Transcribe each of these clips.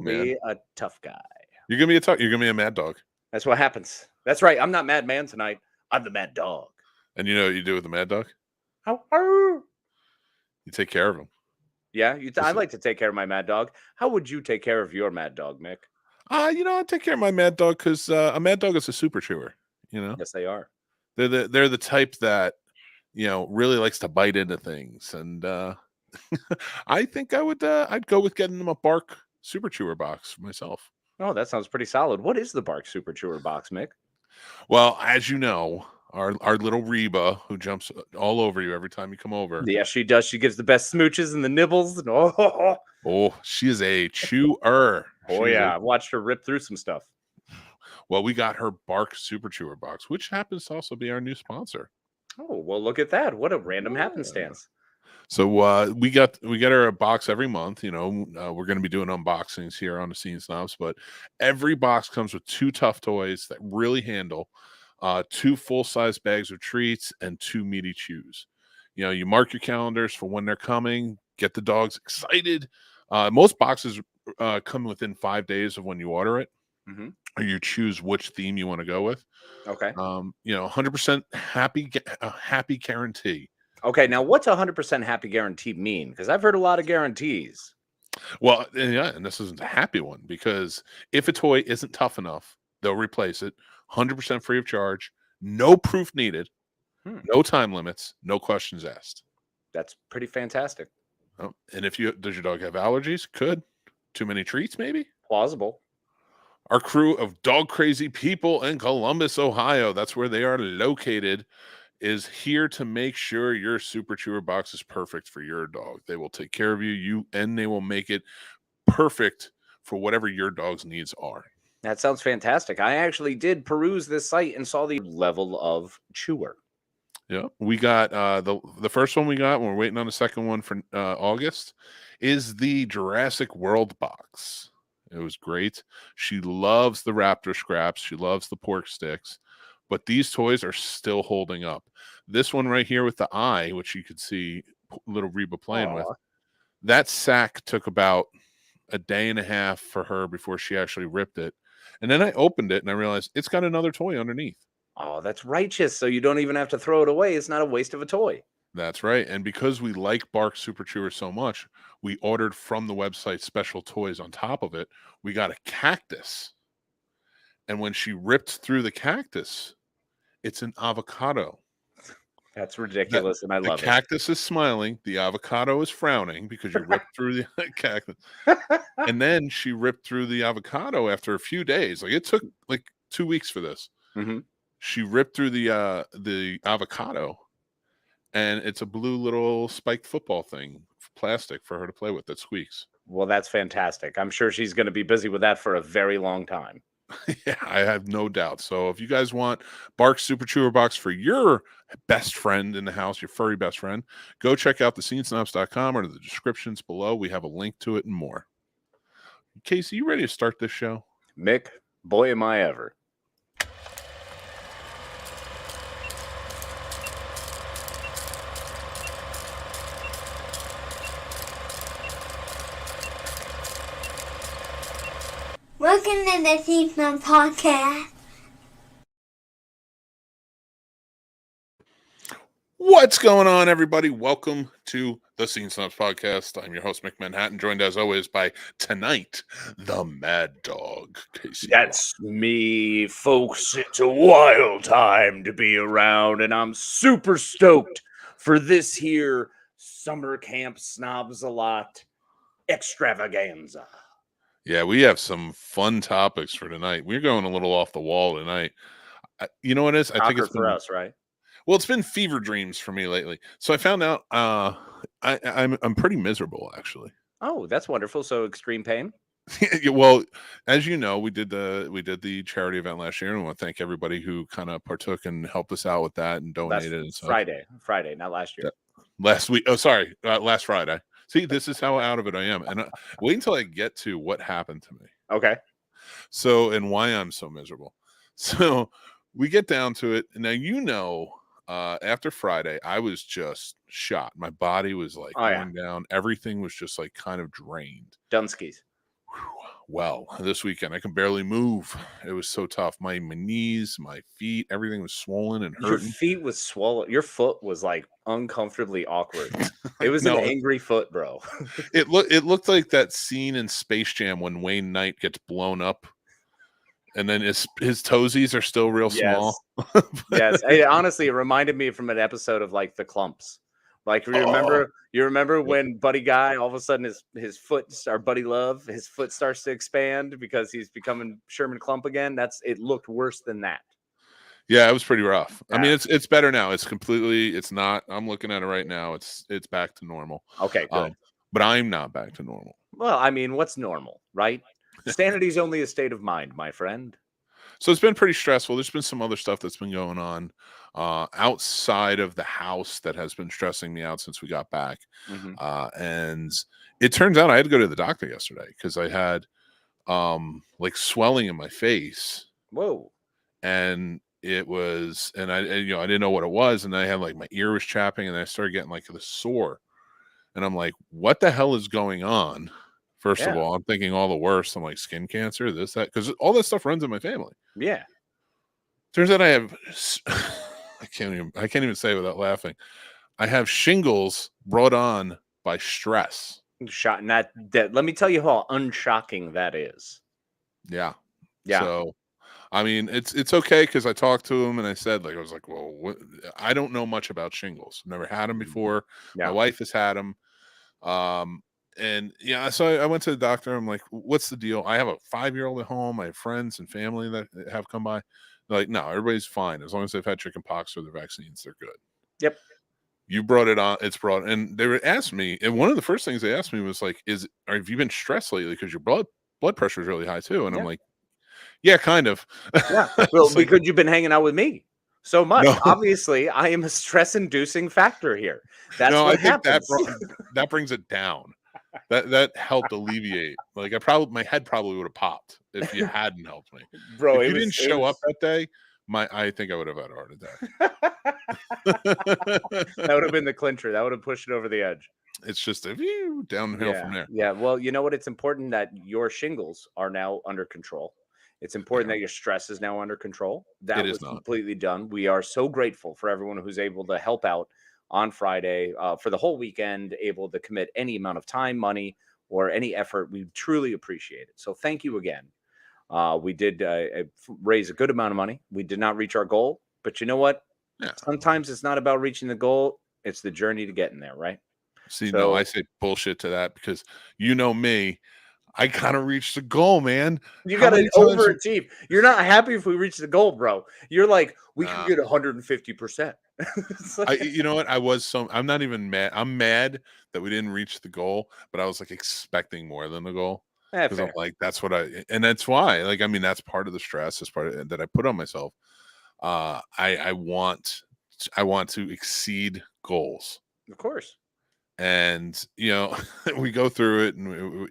man. Be a tough guy. You're gonna be a mad dog. That's what happens. That's right. I'm not Mad Man tonight. I'm the Mad Dog. And you know what you do with the mad dog? How? You take care of him. Yeah, I like to take care of my Mad Dog. How would you take care of your Mad Dog, Mick? I take care of my mad dog because a mad dog is a super chewer. Yes, they are. They're the type that really likes to bite into things, and I think I'd go with getting them a Bark Super Chewer box myself. Oh, that sounds pretty solid. What is the Bark Super Chewer box, Mick? Well, as you know, our little Reba who jumps all over you every time you come over. Yeah, she does. She gives the best smooches and the nibbles. Oh, she is a chewer. Oh, yeah. I've watched her rip through some stuff. Well, we got her Bark Super Chewer box, which happens to also be our new sponsor. Oh, well, look at that. What a random happenstance. So we get her a box every month. We're going to be doing unboxings here on the Scene Snobs, but every box comes with 2 tough toys that really handle, 2 full-size bags of treats, and 2 meaty chews. You mark your calendars for when they're coming, get the dogs excited. Most boxes come within 5 days of when you order it, or you choose which theme you want to go with. Okay. 100% happy guarantee. Okay, now what's 100% happy guarantee mean? Because I've heard a lot of guarantees. Well, yeah, and this isn't a happy one, because if a toy isn't tough enough, they'll replace it 100% free of charge, no proof needed, no time limits, no questions asked. That's pretty fantastic. Oh, and does your dog have allergies? Could. Too many treats, maybe? Plausible. Our crew of dog crazy people in Columbus, Ohio, that's where they are located, is here to make sure your Super Chewer box is perfect for your dog. They will take care of you, and they will make it perfect for whatever your dog's needs are. That sounds fantastic. I actually did peruse this site and saw the level of chewer. Yeah, we got the first one we got, and we're waiting on the second one for August, is the Jurassic World box. It was great. She loves the raptor scraps. She loves the pork sticks. But these toys are still holding up. This one right here with the eye, which you could see little Reba playing with, that sack took about a day and a half for her before she actually ripped it. And then I opened it and I realized it's got another toy underneath. Oh, that's righteous. So you don't even have to throw it away. It's not a waste of a toy. That's right. And because we like Bark Super Chewer so much, we ordered from the website special toys on top of it. We got a cactus. And when she ripped through the cactus, it's an avocado. That's ridiculous, and I love it. The cactus is smiling. The avocado is frowning because you ripped through the cactus. And then she ripped through the avocado after a few days. Like, it took like 2 weeks for this. She ripped through the avocado, and it's a blue little spiked football thing, plastic, for her to play with that squeaks. Well, that's fantastic. I'm sure she's going to be busy with that for a very long time. Yeah, I have no doubt. So if you guys want Bark Super Chewer box for your best friend in the house, your furry best friend, go check out thescenesnobs.com or the descriptions below. We have a link to it and more. Casey, you ready to start this show? Mick, boy, am I ever. Welcome to the Scene Snobs Podcast. What's going on, everybody? Welcome to the Scene Snobs Podcast. I'm your host, Mick Manhattan, joined as always by tonight, the Mad Dog, Casey. That's me, folks. It's a wild time to be around, and I'm super stoked for this here Summer Camp Snobs a Lot extravaganza. Yeah, we have some fun topics for tonight. We're going a little off the wall tonight. You know what it is? I think it's for us, right? Well, it's been fever dreams for me lately. So I found out I'm pretty miserable, actually. Oh, that's wonderful. So extreme pain? Well, as you know, we did the charity event last year, and I want to thank everybody who kind of partook and helped us out with that and donated. And stuff. Friday, not last year. Last week. Oh, sorry, last Friday. See, this is how out of it I am. And wait until I get to what happened to me. Okay. So, and why I'm so miserable. So we get down to it. Now, after Friday, I was just shot. My body was like going down. Everything was just like kind of drained. Dunskies. well this weekend. I can barely move. It was so tough. My knees, my feet, everything was swollen and Your hurting. feet was swollen. Your foot was like uncomfortably awkward. It was No, an angry foot, bro. it looked like that scene in Space Jam when Wayne Knight gets blown up, and then his toesies are still real small. Yes. Honestly, it reminded me from an episode of like The Clumps. Like you remember when Buddy Guy all of a sudden his foot, our Buddy Love, his foot starts to expand because he's becoming Sherman Clump again. It looked worse than that. Yeah, it was pretty rough. Yeah. I mean, it's better now. It's not. I'm looking at it right now. It's back to normal. Okay, good. But I'm not back to normal. Well, I mean, what's normal, right? Sanity is only a state of mind, my friend. So it's been pretty stressful. There's been some other stuff that's been going on outside of the house that has been stressing me out since we got back. Mhm. And it turns out I had to go to the doctor yesterday because I had like swelling in my face. Whoa. And it was, and I didn't know what it was. And I had like my ear was chapping and I started getting like the sore. And I'm like, what the hell is going on? First of all, I'm thinking all the worst. I'm like skin cancer, this, that, because all that stuff runs in my family. Yeah. Turns out I have, I can't even say it without laughing. I have shingles brought on by stress. And that let me tell you how unshocking that is. Yeah. Yeah. So, I mean, it's okay because I talked to him and I said, like, I was like, well, I don't know much about shingles. Never had them before. Yeah. My wife has had them. And yeah, so I went to the doctor. I'm like, what's the deal? I have a 5-year-old at home. I have friends and family that have come by. They're like, no, everybody's fine. As long as they've had chicken pox or the vaccines, they're good. Yep. You brought it on. It's brought. And they were asking me, and one of the first things they asked me was like, have you been stressed lately? Because your blood pressure is really high too. And I'm like, yeah, kind of. Yeah. Well, because you've been hanging out with me so much. No. Obviously, I am a stress-inducing factor here. That's what happens. That brings it down. That helped alleviate. Like my head probably would have popped if you hadn't helped me, bro. If you didn't show up that day, I think I would have had a heart attack. That would have been the clincher. That would have pushed it over the edge. It's just a downhill from there. Yeah. Well, you know what? It's important that your shingles are now under control. It's important that your stress is now under control. That was completely done. We are so grateful for everyone who's able to help out on Friday for the whole weekend, able to commit any amount of time, money, or any effort. We truly appreciate it. So thank you again. We did raise a good amount of money. We did not reach our goal, but you know what? Yeah. Sometimes it's not about reaching the goal. It's the journey to getting there, right? No, I say bullshit to that because you know me. I gotta reach the goal, man. You gotta overachieve. You're not happy if we reach the goal, bro. You're like, we can get 150%. You know what? I'm not even mad. I'm mad that we didn't reach the goal, but I was like expecting more than the goal. Because I'm like, that's why. Like, I mean, that's part of the stress, that's part of that I put on myself. I want to exceed goals. Of course. And we go through it, and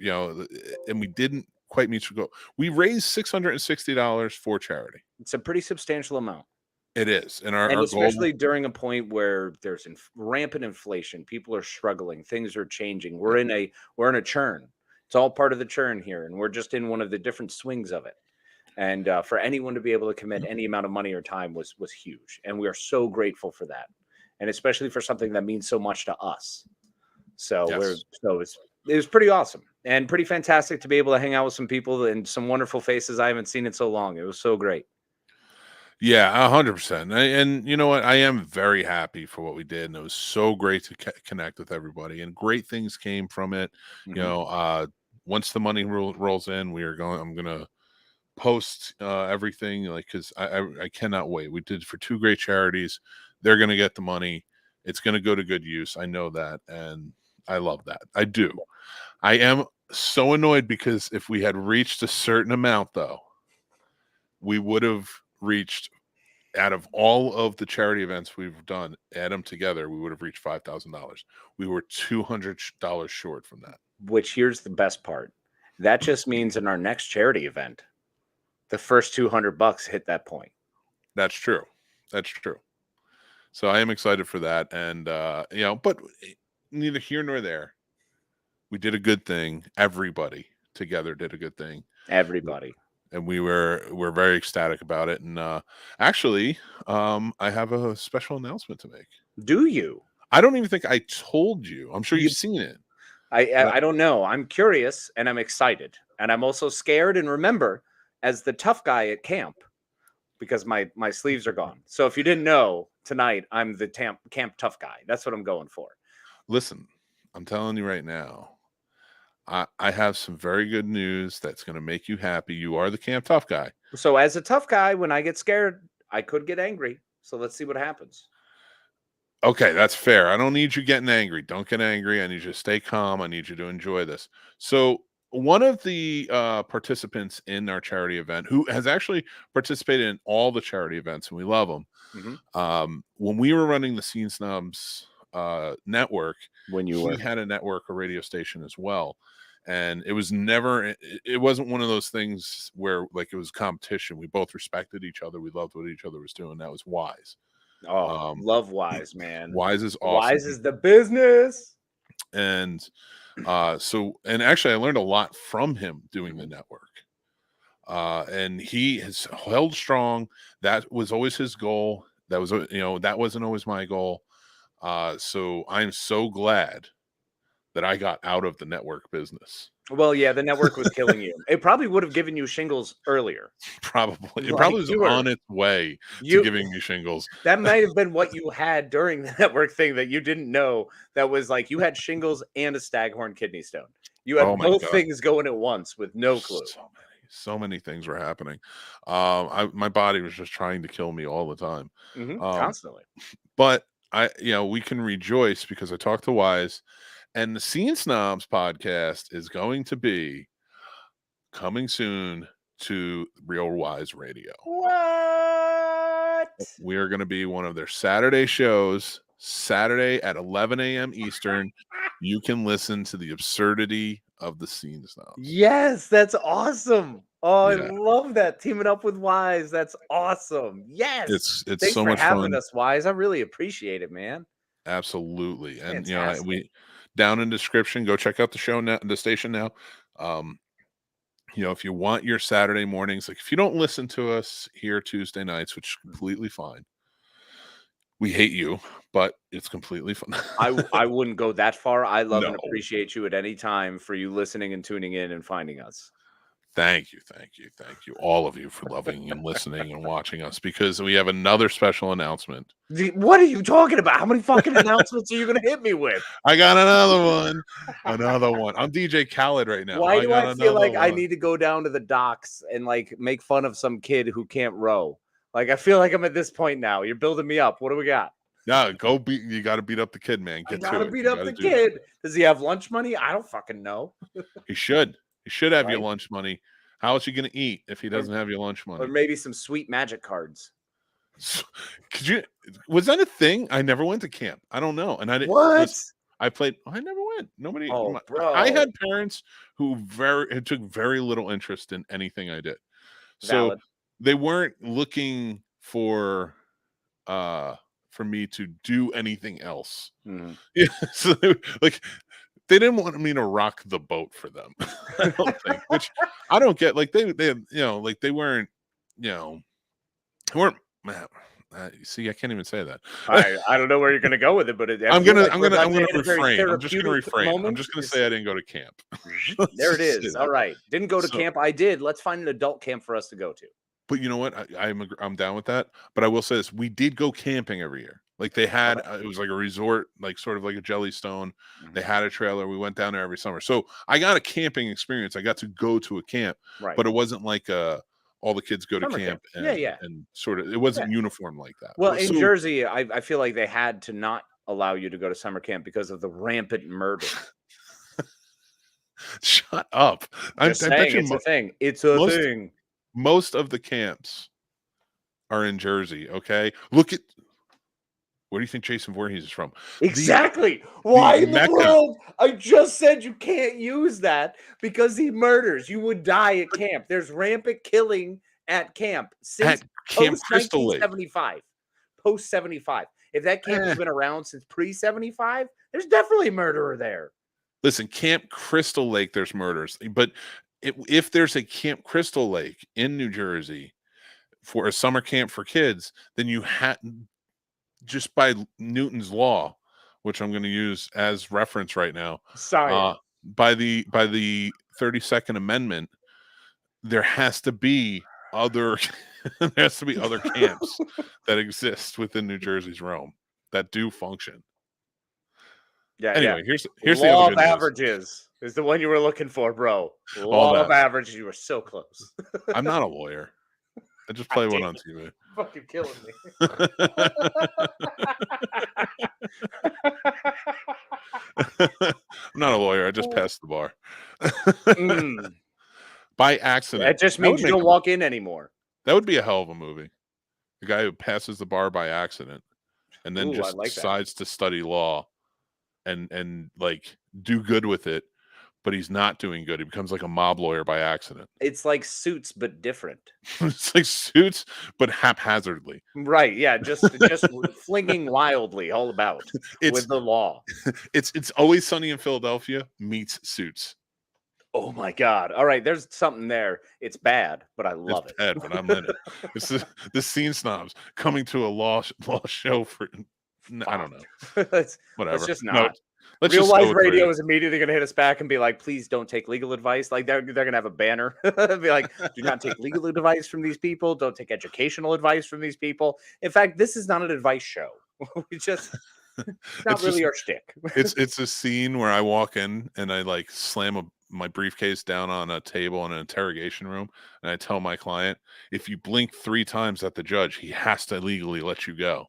and we didn't quite meet the goal. We raised $660 for charity. It's a pretty substantial amount. It is, and especially during a point where there's rampant inflation, people are struggling, things are changing. We're in a churn. It's all part of the churn here, and we're just in one of the different swings of it. And for anyone to be able to commit any amount of money or time was huge, and we are so grateful for that, and especially for something that means so much to us. So it was pretty awesome and pretty fantastic to be able to hang out with some people and some wonderful faces I haven't seen in so long. It was so great. Yeah, 100%. And you know what? I am very happy for what we did, and it was so great to connect with everybody, and great things came from it. Mm-hmm. Once the money rolls in, I'm gonna post everything, like, because I cannot wait. We did for 2 great charities. They're gonna get the money. It's gonna go to good use. I know that, and I love that. I do. I am so annoyed because if we had reached a certain amount, though, we would have reached, out of all of the charity events we've done, add them together, we would have reached $5,000. We were $200 short from that. Which, here's the best part. That just means in our next charity event, the first $200 hit that point. That's true. So I am excited for that. And, but neither here nor there. We did a good thing. Everybody together did a good thing. Everybody. And we're very ecstatic about it. And actually, I have a special announcement to make. Do you? I don't even think I told you. I'm sure you've seen it. I don't know. I'm curious and I'm excited. And I'm also scared. And remember, as the tough guy at camp, because my sleeves are gone. So if you didn't know, tonight I'm the camp tough guy. That's what I'm going for. Listen, I'm telling you right now, I have some very good news that's going to make you happy. You are the camp tough guy. So as a tough guy, when I get scared, I could get angry. So let's see what happens. Okay, that's fair. I don't need you getting angry. Don't get angry. I need you to stay calm. I need you to enjoy this. So one of the participants in our charity event, who has actually participated in all the charity events, and we love him. Mm-hmm. When we were running the Scene Snobs network, he had a network, a radio station as well. And it was never, it wasn't one of those things where like it was competition. We both respected each other. We loved what each other was doing. That was Wise. Oh, love Wise, man. Wise is awesome. Wise is the business. And and actually I learned a lot from him doing the network. And he has held strong. That was always his goal. That was, that wasn't always my goal. So I'm so glad that I got out of the network business. Well, yeah, the network was killing you. It probably would have given you shingles earlier. Probably. It probably was on its way to giving me shingles. That might have been what you had during the network thing that you didn't know. That was like you had shingles and a staghorn kidney stone. You had both things going at once with no clue. So many things were happening. My body was just trying to kill me all the time. Constantly. But we can rejoice because I talked to Wise. And the Scene Snobs podcast is going to be coming soon to Real Wise Radio. What? We are going to be one of their Saturday shows, Saturday at 11 a.m. Eastern. You can listen to the absurdity of the Scene Snobs. Yes, that's awesome. Oh, yeah. I love that. Teaming up with Wise. That's awesome. Yes. It's Thanks so for much having fun. us, Wise. I really appreciate it, man. Absolutely. And fantastic. We down in the description, go check out the show now, the station now. If you want your Saturday mornings, like if you don't listen to us here Tuesday nights, which is completely fine. We hate you, but it's completely fun. I wouldn't go that far. I love and appreciate you at any time for you listening and tuning in and finding us. Thank you, all of you for loving and listening and watching us, because we have another special announcement. What are you talking about? How many fucking announcements are you going to hit me with? I got another one. I'm DJ Khaled right now. Why do I feel like I need to go down to the docks and like make fun of some kid who can't row? Like, I feel like I'm at this point now. You're building me up. What do we got? No, you got to beat up the kid, man. Beat up the kid. Does he have lunch money? I don't fucking know. He should. He should have your lunch money. How is he going to eat if he doesn't have your lunch money? Or maybe some sweet magic cards. Was that a thing? I never went to camp. I don't know. And I didn't. What? I played. I never went. Nobody. Oh, bro. I had parents who took very little interest in anything I did. So they weren't looking for me to do anything else. Mm-hmm. Yeah. So they didn't want me to rock the boat for them. I don't think, which I don't get. Like they weren't, see, I can't even say that. I don't know where you're gonna go with it, but I'm gonna refrain. I'm just gonna refrain. I'm just gonna say I didn't go to camp. There it is. All right, didn't go to camp. I did. Let's find an adult camp for us to go to. But you know what? I'm down with that. But I will say this: we did go camping every year. Like they had, it was like a resort, like sort of like a Jellystone. Mm-hmm. They had a trailer. We went down there every summer. So I got a camping experience. I got to go to a camp, right? But it wasn't like all the kids go to camp. And, and sort of, it wasn't uniform like that. Well, in Jersey, I feel like they had to not allow you to go to summer camp because of the rampant murder. Shut up! I bet you it's a thing. It's a thing. Most of the camps are in Jersey. Okay, look at. Where do you think Jason Voorhees is from? Exactly. Why in the world? I just said you can't use that because he murders. You would die at camp. There's rampant killing at camp since post-1975. Post-75. If that camp has been around since pre-75, there's definitely a murderer there. Listen, Camp Crystal Lake, there's murders, but if there's a Camp Crystal Lake in New Jersey for a summer camp for kids, then you had just by Newton's law, which I'm going to use as reference right now, Science. by the 32nd Amendment, there has to be other camps that exist within New Jersey's realm that do function. Yeah. Anyway, yeah. here's the Law other of good news. averages is the one you were looking for, bro. Law of averages. You were so close. I'm not a lawyer. I just play one on TV. You're fucking killing me. I'm not a lawyer. I just passed the bar by accident. That just means you don't walk in anymore. That would be a hell of a movie. The guy who passes the bar by accident and then just decides to study law and like do good with it, but he's not doing good. He becomes like a mob lawyer by accident. It's like Suits, but different. It's like Suits, but haphazardly. Right? Yeah, just flinging wildly all about with the law. It's Always Sunny in Philadelphia meets Suits. Oh my God! All right, there's something there. It's bad, but I love it. Bad, but I'm in it. It's the Scene Snobs coming to a law show for. I don't know. Whatever. Let's just not. No, Real Life Radio is immediately going to hit us back and be like, please don't take legal advice. Like they're going to have a banner. Be like, do not take legal advice from these people. Don't take educational advice from these people. In fact, this is not an advice show. We just, it's not really our shtick. It's a scene where I walk in and I like slam my briefcase down on a table in an interrogation room. And I tell my client, if you blink 3 times at the judge, he has to legally let you go.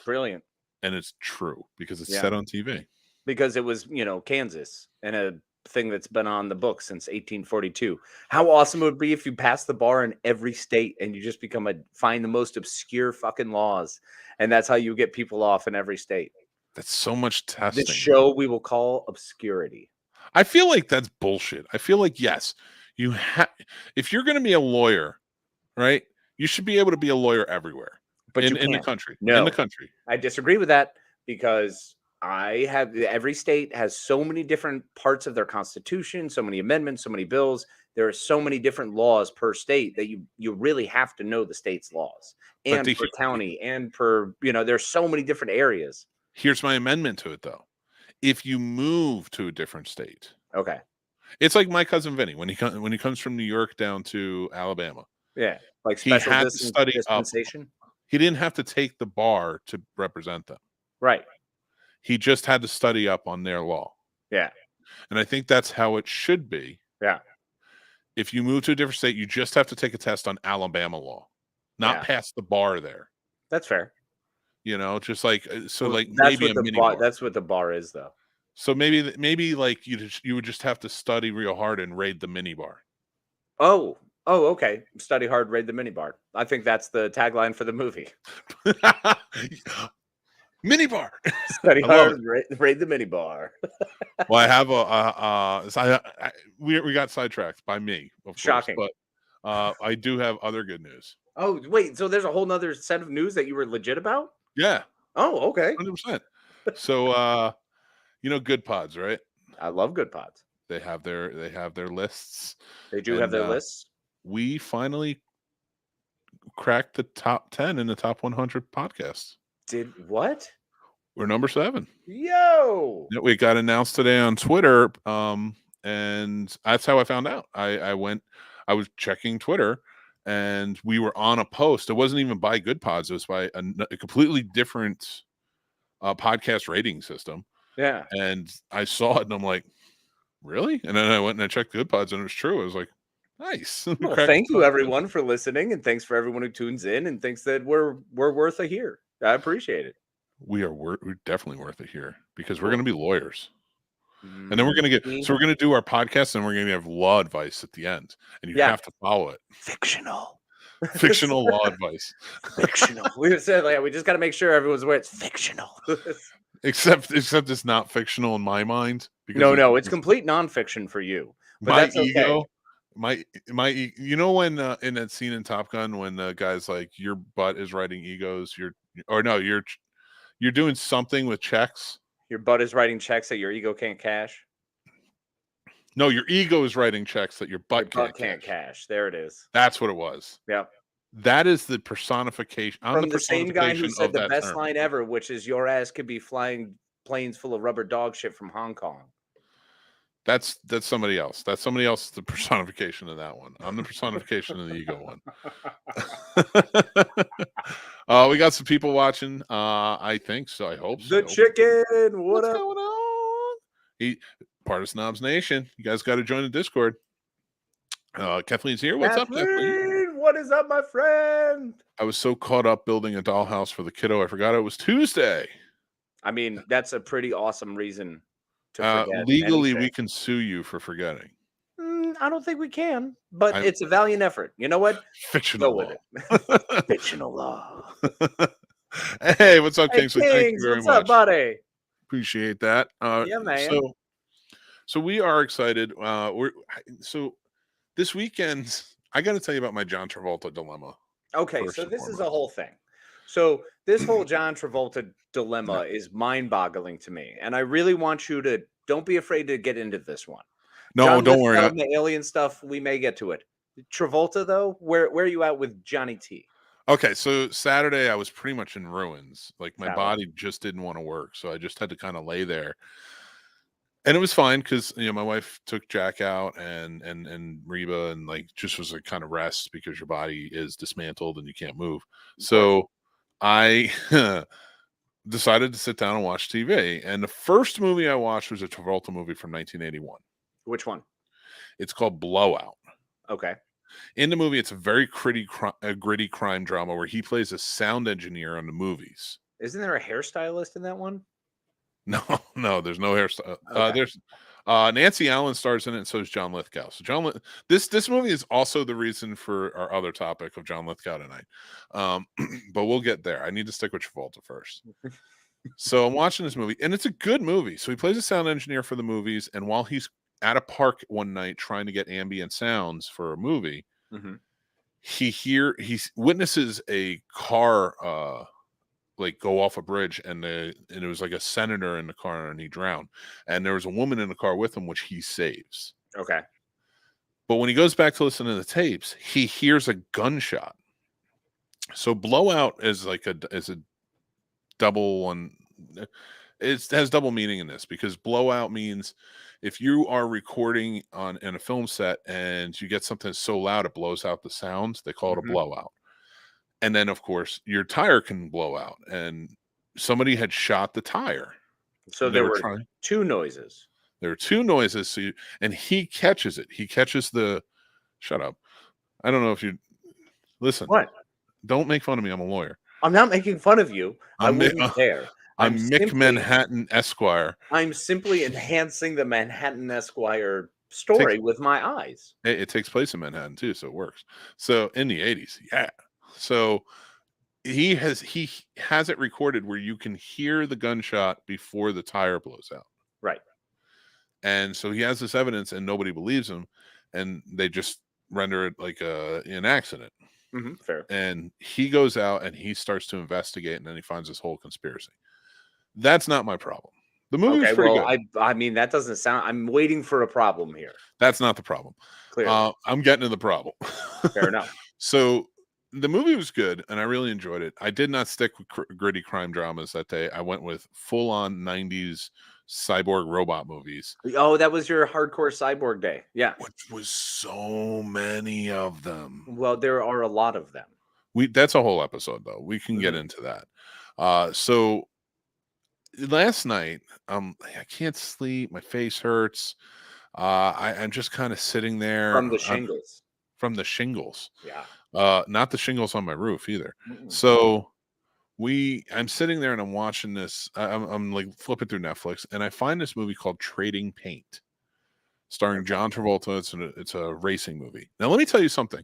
Brilliant. And it's true because it's set on TV. Because it was, Kansas and a thing that's been on the books since 1842. How awesome it would be if you passed the bar in every state and you just find the most obscure fucking laws. And that's how you get people off in every state. That's so much testing. This show we will call Obscurity. I feel like that's bullshit. I feel like, yes, if you're going to be a lawyer, right, you should be able to be a lawyer everywhere. But in the country. No. In the country. I disagree with that because every state has so many different parts of their constitution, so many amendments, so many bills. There are so many different laws per state that you really have to know the state's laws and per county and per, there's so many different areas. Here's my amendment to it, though. If you move to a different state. Okay. It's like my cousin Vinny when he comes from New York down to Alabama. Yeah. Like special dispensation. He didn't have to take the bar to represent them. Right. He just had to study up on their law. Yeah. And I think that's how it should be. Yeah. If you move to a different state, you just have to take a test on Alabama law, not pass the bar there. That's fair. Just like, so like that's maybe a mini bar. That's what the bar is, though. So maybe like you would just have to study real hard and raid the mini bar. Oh, okay. Study hard, raid the mini bar. I think that's the tagline for the movie. Mini bar. Study hard, raid the mini bar. Well, I have we got sidetracked by me. Of Shocking. Course, but I do have other good news. Oh, wait. So there's a whole nother set of news that you were legit about? Yeah. Oh, okay. 100%. So, Good Pods, right? I love Good Pods. They have their lists. They do have their lists. We finally cracked the top 10 in the top 100 podcasts. Did what? We're number 7. Yo! We got announced today on Twitter, and that's how I found out. I was checking Twitter, and we were on a post. It wasn't even by Good Pods. It was by a completely different podcast rating system. Yeah. And I saw it, and I'm like, really? And then I went and I checked Good Pods, and it was true. I was like, nice. Well, thank you, everyone, for listening, and thanks for everyone who tunes in and thinks that we're worth a hear. I appreciate it. We're definitely worth it here because we're going to be lawyers. And then we're going to do our podcast and we're going to have law advice at the end. And you have to follow it. Fictional law advice. Fictional. We said, we just got to make sure everyone's aware it's fictional. except it's not fictional in my mind. No, it's complete nonfiction for you. But my that's ego, okay. my when in that scene in Top Gun when the guy's like, your butt is writing egos, you're doing something with checks. Your butt is writing checks that your ego can't cash. No, your ego is writing checks that your butt Your can't butt can't cash. cash. There it is. That's what it was. Yep. That is the personification. I'm From the the same guy who personification said of the that best term. line ever, which is your ass could be flying planes full of rubber dog shit from Hong Kong. That's somebody else. That's somebody else. The personification of that one. I'm the personification of the ego one. We got some people watching. I think so. I hope so. The chicken. What What's up? going on? Part of Snobs Nation. You guys got to join the Discord. Kathleen's here. What's up, Kathleen? What is up, my friend? I was so caught up building a dollhouse for the kiddo, I forgot it was Tuesday. I mean, that's a pretty awesome reason to forget. Legally, anything. we can sue you for forgetting. I don't think we can, but it's a valiant effort. You know what? Fictional Go law. with it. Fictional law. Hey, what's up, Hey, Kingsley? Thank you very what's much. up, buddy? Appreciate that. Yeah, man. So we are excited. So this weekend, I got to tell you about my John Travolta dilemma. Okay, first so and this is a foremost. whole thing. So this whole John Travolta dilemma is mind-boggling to me, and I really want you to don't be afraid to get into this one. No, John don't worry. Lithgow and the alien stuff, we may get to it. Travolta, though, where are you at with Johnny T? Okay, so Saturday I was pretty much in ruins. Like my Saturday. body just didn't want to work, so I just had to kind of lay there. And it was fine because my wife took Jack out and Reba and like just was a kind of rest because your body is dismantled and you can't move. So I decided to sit down and watch TV. And the first movie I watched was a Travolta movie from 1981. Which one? It's called Blowout. Okay. In the movie, it's a very gritty crime drama where he plays a sound engineer on the movies. Isn't there a hairstylist in that one? No, there's no hairstyle. Okay. There's Nancy Allen stars in it, and so is John Lithgow. So this movie is also the reason for our other topic of John Lithgow tonight. But we'll get there. I need to stick with Travolta first. So I'm watching this movie, and it's a good movie. So he plays a sound engineer for the movies, and while he's at a park one night trying to get ambient sounds for a movie, he witnesses a car like go off a bridge, and it was like a senator in the car, and he drowned, and there was a woman in the car with him, which he saves. Okay. But when he goes back to listen to the tapes, he hears a gunshot. So Blowout is like a double one. It has double meaning in this because blowout means if you are recording in a film set and you get something so loud it blows out the sounds, they call it a blowout. And then, of course, your tire can blow out, and somebody had shot the tire. So there were two noises. There were two noises, and he catches it. He catches the. Shut up! I don't know if you listen. What? Don't make fun of me. I'm a lawyer. I'm not making fun of you. I wouldn't care. I'm Mick Manhattan Esquire. I'm simply enhancing the Manhattan Esquire story with my eyes. It takes place in Manhattan too, so it works. So in the 80s, yeah. So he has it recorded where you can hear the gunshot before the tire blows out. Right. And so he has this evidence, and nobody believes him, and they just render it like an accident. Fair. And he goes out and he starts to investigate, and then he finds this whole conspiracy. That's not my problem. The movie was pretty good. I mean, that doesn't sound. I'm waiting for a problem here. That's not the problem. Clearly. I'm getting to the problem. Fair enough. So the movie was good, and I really enjoyed it. I did not stick with gritty crime dramas that day. I went with full-on 90s cyborg robot movies. Oh, that was your hardcore cyborg day. Yeah. Which was so many of them. Well, there are a lot of them. That's a whole episode, though. We can get into that. So last night, I can't sleep. My face hurts. I'm just kind of sitting there. From the shingles. From the shingles. Yeah. Not the shingles on my roof either. So I'm sitting there and I'm watching this. I'm like flipping through Netflix, and I find this movie called Trading Paint, starring John Travolta. It's a racing movie. Now, let me tell you something.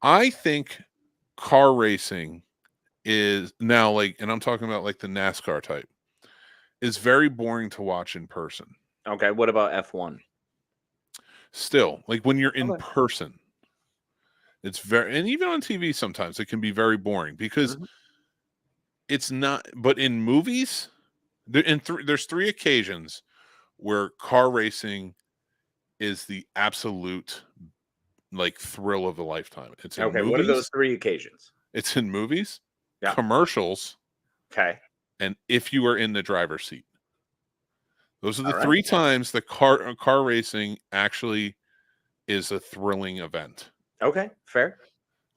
I think car racing is now and I'm talking about like the NASCAR type, is very boring to watch in person. Okay. What about F1? Still, like when you're in person, it's and even on TV sometimes it can be very boring because it's not. But in movies, there's 3 occasions where car racing is the absolute like thrill of a lifetime. It's in Okay, movies. what are those 3 occasions? It's in movies, Yeah. commercials, Okay. and if you are in the driver's seat. Those are the All right. 3 times that car racing actually is a thrilling event. Okay, fair.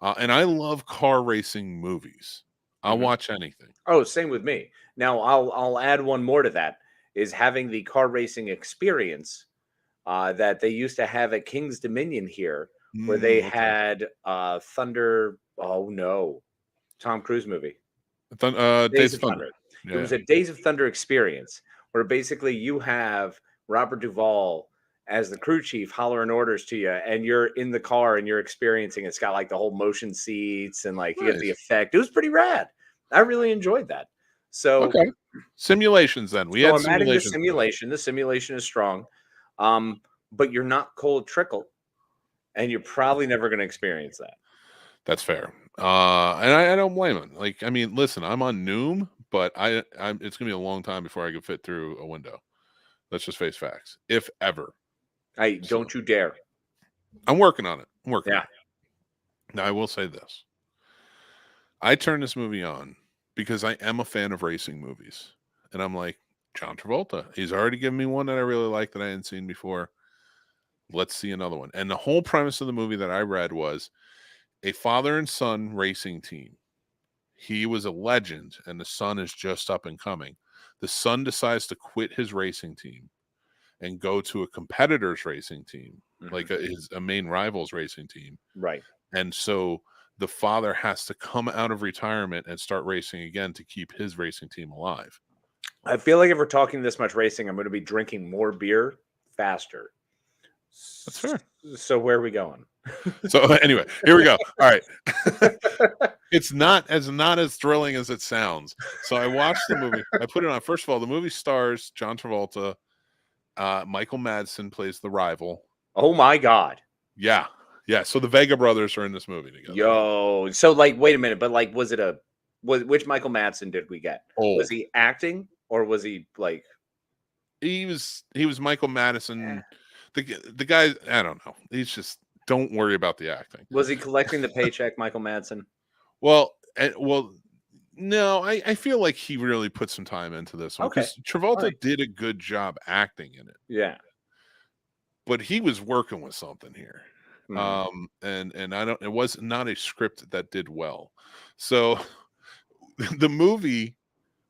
And I love car racing movies. I'll watch anything. Oh, same with me. Now, I'll add one more to that, is having the car racing experience that they used to have at King's Dominion here, where they had Thunder. Oh no, Tom Cruise movie. Days of Thunder. It was a Days of Thunder experience where basically you have Robert Duvall as the crew chief hollering orders to you, and you're in the car and you're experiencing. It's got like the whole motion seats and like you get the effect. It was pretty rad. I really enjoyed that. So okay, simulations. Then I'm adding the simulation. The simulation is strong, but you're not cold trickle, and you're probably never going to experience that. That's fair. And I don't blame him. Like, I mean, listen, I'm on Noom, but it's gonna be a long time before I can fit through a window. Let's just face facts. If ever. Don't you dare. I'm working on it. On it. Yeah. Now I will say this. I turned this movie on because I am a fan of racing movies. And I'm like, John Travolta. He's already given me one that I really like that I hadn't seen before. Let's see another one. And the whole premise of the movie that I read was a father and son racing team. He was a legend, and the son is just up and coming. The son decides to quit his racing team and go to a competitor's racing team, like a main rival's racing team. Right. And so the father has to come out of retirement and start racing again to keep his racing team alive. I feel like if we're talking this much racing, I'm going to be drinking more beer faster. That's fair. So where are we going? So anyway, here we go. All right. It's not as thrilling as it sounds. So I watched the movie. I put it on. First of all, the movie stars John Travolta. Michael Madsen plays the rival. Oh my God. Yeah. So the Vega brothers are in this movie together. Yo. So like, wait a minute, but like, which Michael Madsen did we get? Oh. Was he acting or was he like? He was Michael Madsen. Yeah. The guy, I don't know. He's just, don't worry about the acting. Was he collecting the paycheck, Michael Madsen? Well, no, I feel like he really put some time into this one because Travolta did a good job acting in it. Yeah, but he was working with something here, and it was not a script that did well. So the movie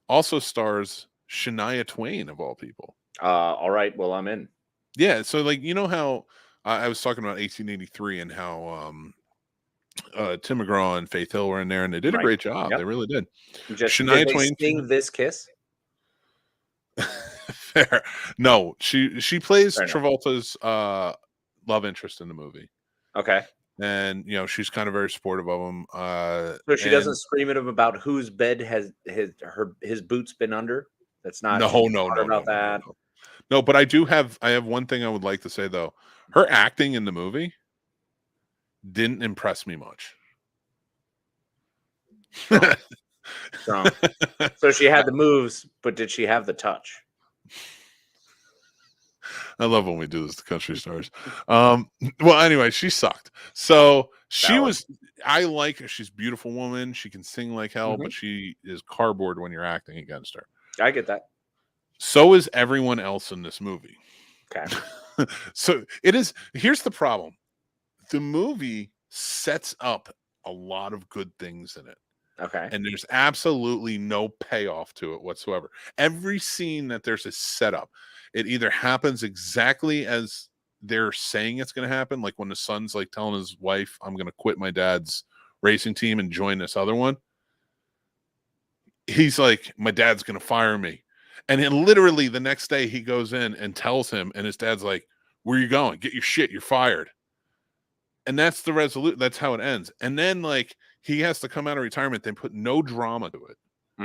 also stars Shania Twain of all people. All right, well, I'm in. Yeah, so like you know how I was talking about 1883 and how Tim McGraw and Faith Hill were in there and they did a great job. Yep. They really did. Shania Twain sing this kiss? Fair. No, she plays Travolta's love interest in the movie. Okay. And you know, she's kind of very supportive of him. So she doesn't scream at him about whose bed has his boots been under? That's not No, but I have one thing I would like to say though. Her acting in the movie didn't impress me much. Strong. So she had the moves, but did she have the touch? I love when we do this to country stars. Well, anyway, she sucked. So I like her. She's a beautiful woman. She can sing like hell, but she is cardboard when you're acting against her. I get that. So is everyone else in this movie. Okay. So it is. Here's the problem. The movie sets up a lot of good things in it. Okay. And there's absolutely no payoff to it whatsoever. Every scene that there's a setup, it either happens exactly as they're saying it's going to happen. Like when the son's like telling his wife, I'm going to quit my dad's racing team and join this other one. He's like, my dad's going to fire me. And then literally the next day he goes in and tells him, and his dad's like, where you going? Get your shit. You're fired. And that's the resolution. That's how it ends. And then like he has to come out of retirement. They put no drama to it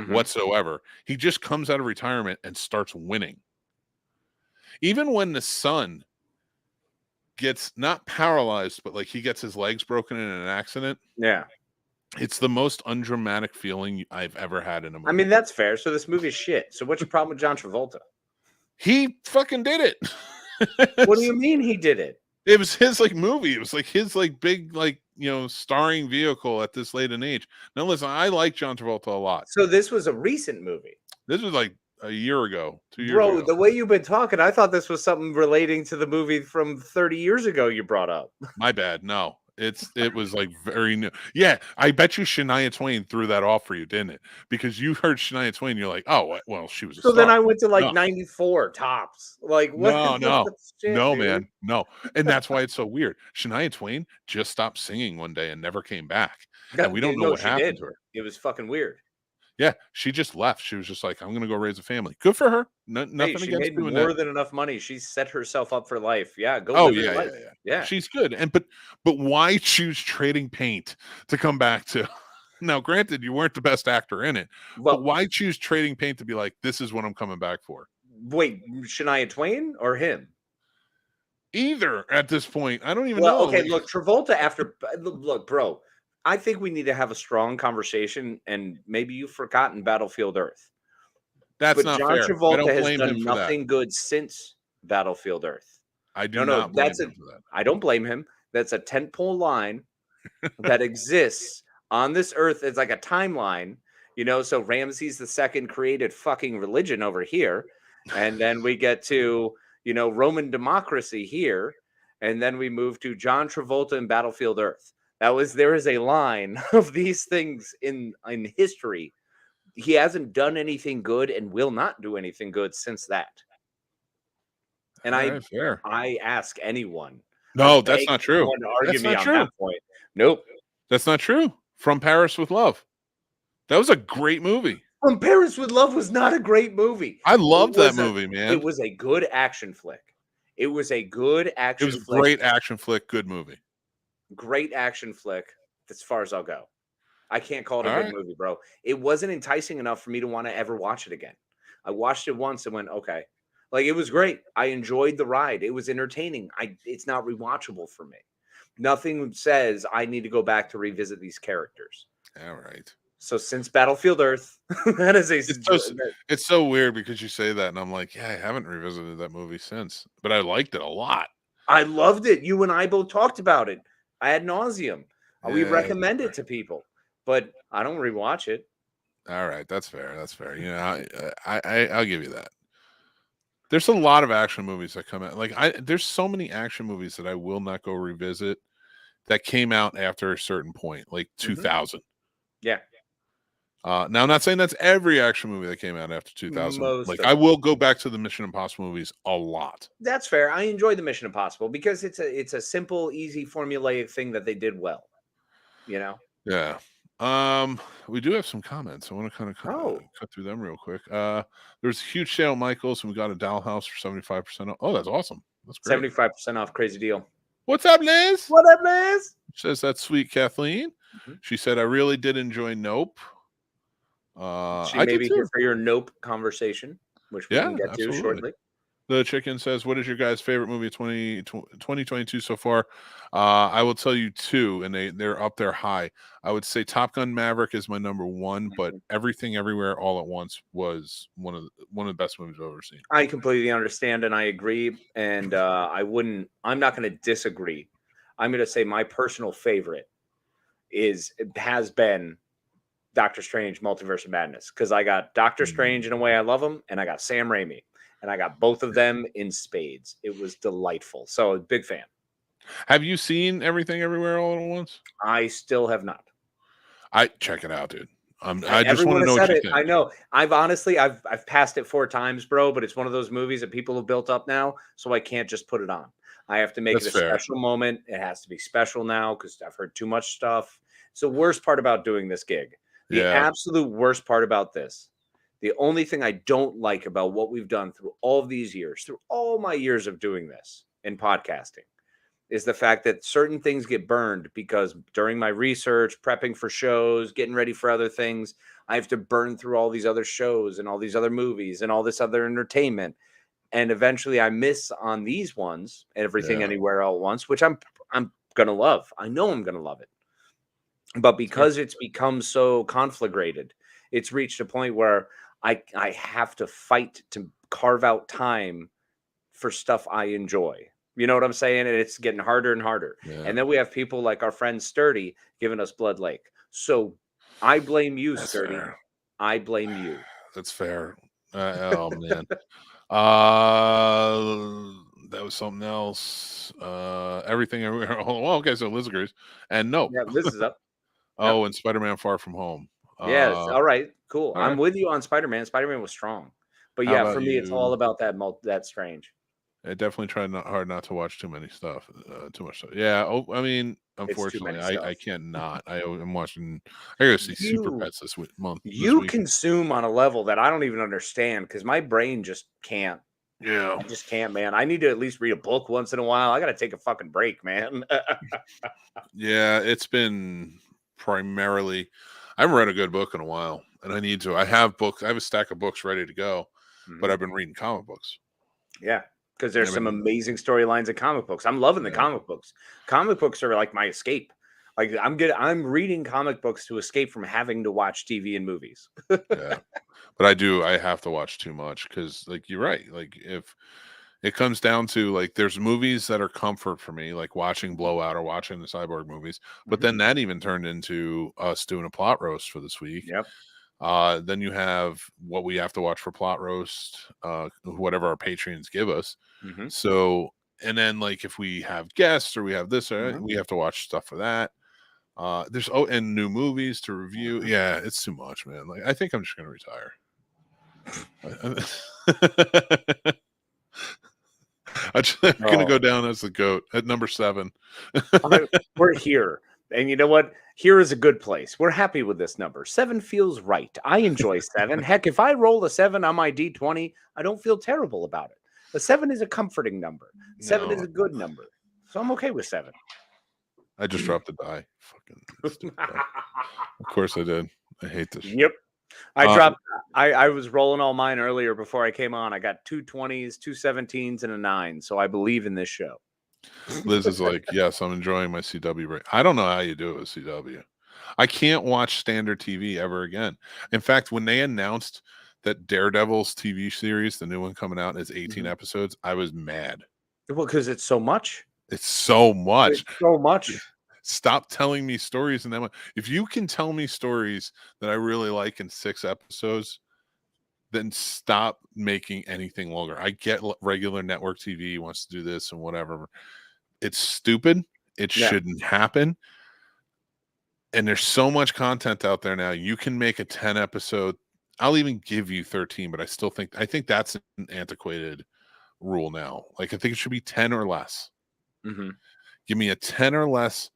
whatsoever. He just comes out of retirement and starts winning. Even when the son gets not paralyzed, but like he gets his legs broken in an accident. Yeah. It's the most undramatic feeling I've ever had in a movie. I mean, that's fair. So this movie's shit. So what's your problem with John Travolta? He fucking did it. What do you mean he did it? It was his like movie. It was like his like big like starring vehicle at this late an age. Now listen, I like John Travolta a lot. So this was a recent movie. This was like a year ago, 2 years Bro, ago. the way you've been talking, I thought this was something relating to the movie from 30 years ago you brought up. My bad. No, it was like very new. Yeah, I bet you Shania Twain threw that off for you, didn't it? Because you heard Shania Twain, you're like, oh, well, she was a So star. then I went to like No. 94 tops. Like, what? No, Shit, no, dude? man, no. And that's why it's so weird. Shania Twain just stopped singing one day and never came back. And we don't know what happened to her. It was fucking weird. Yeah, she just left. She was just like, I'm going to go raise a family. Good for her. Nothing Hey, she against made doing more that. than enough money. She set herself up for life. Yeah, go Oh, live your yeah, life. Yeah. She's good. But why choose Trading Paint to come back to? Now, granted, you weren't the best actor in it, but why choose Trading Paint to be like, this is what I'm coming back for? Wait, Shania Twain or him? Either at this point. I don't even know. Okay, look, Travolta look, bro, I think we need to have a strong conversation, and maybe you've forgotten Battlefield Earth. That's not John fair. Travolta has done nothing good since Battlefield Earth. I do not blame him for that. I don't blame him. That's a tentpole line that exists on this earth. It's like a timeline, so Ramses II created fucking religion over here. And then we get to, Roman democracy here. And then we move to John Travolta and Battlefield Earth. There is a line of these things in history. He hasn't done anything good and will not do anything good since that. And I ask anyone. No, that's not true. To argue me on that point. Nope. That's not true. From Paris with Love. That was a great movie. From Paris with Love was not a great movie. I loved that movie, man. It was a good action flick. It was a great action flick, good movie. Great action flick, as far as I'll go. I can't call it a good movie, bro. It wasn't enticing enough for me to want to ever watch it again. I watched it once and went, okay. Like, it was great. I enjoyed the ride. It was entertaining. It's not rewatchable for me. Nothing says I need to go back to revisit these characters. All right. So since Battlefield Earth, that is it's so weird because you say that, and I'm like, yeah, I haven't revisited that movie since, but I liked it a lot. I loved it. You and I both talked about it ad nauseum. We recommend it to people, but I don't rewatch it. All right, that's fair. I'll give you that. There's a lot of action movies that come out. There's so many action movies that I will not go revisit that came out after a certain point, like 2000. Yeah. Now, I'm not saying that's every action movie that came out after 2000. I will go back to the Mission Impossible movies a lot. That's fair. I enjoy the Mission Impossible because it's a simple, easy, formulaic thing that they did well. Yeah. We do have some comments. I want to kind of cut through them real quick. There's a huge sale at Michael's, and we got a dollhouse for 75% off. Oh, that's awesome. That's great. 75% off. Crazy deal. What's up, Liz? What up, Liz? Says that sweet Kathleen. Mm-hmm. She said, I really did enjoy Nope. She may be here for your Nope conversation, which we can get to shortly. The chicken says, what is your guys' favorite movie of 2022 so far? I will tell you two, and they're up there high. I would say Top Gun Maverick is my number one, but Everything Everywhere All at Once was one of the best movies I've ever seen. I completely understand, and I agree. And I'm not going to disagree. I'm going to say my personal favorite has been Doctor Strange Multiverse of Madness, because I got Doctor Strange in a way I love him, and I got Sam Raimi. And I got both of them in spades. It was delightful. So, big fan. Have you seen Everything Everywhere All at Once? I still have not. Check it out, dude. I just want to know what you think. I know. I've passed it 4 times, bro. But it's one of those movies that people have built up now, so I can't just put it on. I have to make it a special moment. It has to be special now because I've heard too much stuff. It's the worst part about doing this gig. The absolute worst part about this. The only thing I don't like about what we've done through all of these years, through all my years of doing this in podcasting, is the fact that certain things get burned because during my research, prepping for shows, getting ready for other things, I have to burn through all these other shows and all these other movies and all this other entertainment. And eventually I miss on these ones, Everything Anywhere All at Once, which I'm going to love. I know I'm going to love it. But because it's become so conflagrated, it's reached a point where I have to fight to carve out time for stuff I enjoy. You know what I'm saying? And it's getting harder and harder. Yeah. And then we have people like our friend Sturdy giving us Blood Lake. So I blame you, That's Sturdy. fair. I blame you. That's fair. Oh man. That was something else. Everything everywhere. Oh, well, okay, so Liz agrees. And no. Yeah, Liz is up. Oh, and Spider-Man Far From Home. Yes. All right. Cool. all I'm right. with you on Spider-Man. Spider-Man was strong. But How yeah, about for me, it's you? all about that Strange. I definitely tried hard not to watch too many stuff, too much stuff. Yeah. Oh, I mean, too unfortunately, many I stuff. can't not. I'm watching. I gotta see Super You- Pets this month. You week. consume on a level that I don't even understand because my brain just can't. Yeah. I just can't, man. I need to at least read a book once in a while. I got to take a fucking break, man. Yeah, it's been primarily. I haven't read a good book in a while, and I need to. I have books. I have a stack of books ready to go, but I've been reading comic books. Yeah, because there's I some mean- amazing storylines in comic books. I'm loving the Yeah. comic books. Comic books are like my escape. Like I'm reading comic books to escape from having to watch TV and movies. Yeah, but I have to watch too much because, like, you're right. Like, if it comes down to, like, there's movies that are comfort for me, like watching Blowout or watching the Cyborg movies. But then that even turned into us doing a plot roast for this week. Yep. Then you have what we have to watch for plot roast, whatever our Patreons give us. Mhm. So, and then, like, if we have guests or we have this, we have to watch stuff for that. There's and new movies to review. Yeah, it's too much, man. Like, I think I'm just gonna retire. I'm gonna go down as the GOAT at number 7. We're here. And you know what? Here is a good place. We're happy with this number. 7 feels right. I enjoy 7. Heck, if I roll a 7 on my D20, I don't feel terrible about it. A 7 is a comforting number. 7 is No. a good number. So I'm okay with 7. I just dropped a die. Fucking stupid die. Of course I did. I hate this. Yep. I was rolling all mine earlier before I came on. I got 2 20s, 2 17s, and a 9. So I believe in this show. Liz is like, yes, I'm enjoying my CW break. I don't know how you do it with CW. I can't watch standard TV ever again. In fact, when they announced that Daredevil's TV series, the new one coming out, is 18 episodes, I was mad. Well, because it's so much. It's so much. It's so much. Stop telling me stories in that one. If you can tell me stories that I really like in 6 episodes, then stop making anything longer. I get regular network TV wants to do this and whatever. It's stupid. It shouldn't happen. And there's so much content out there now. You can make a 10 episode. I'll even give you 13, but I think that's an antiquated rule now. Like, I think it should be 10 or less. Mm-hmm. Give me a 10 or less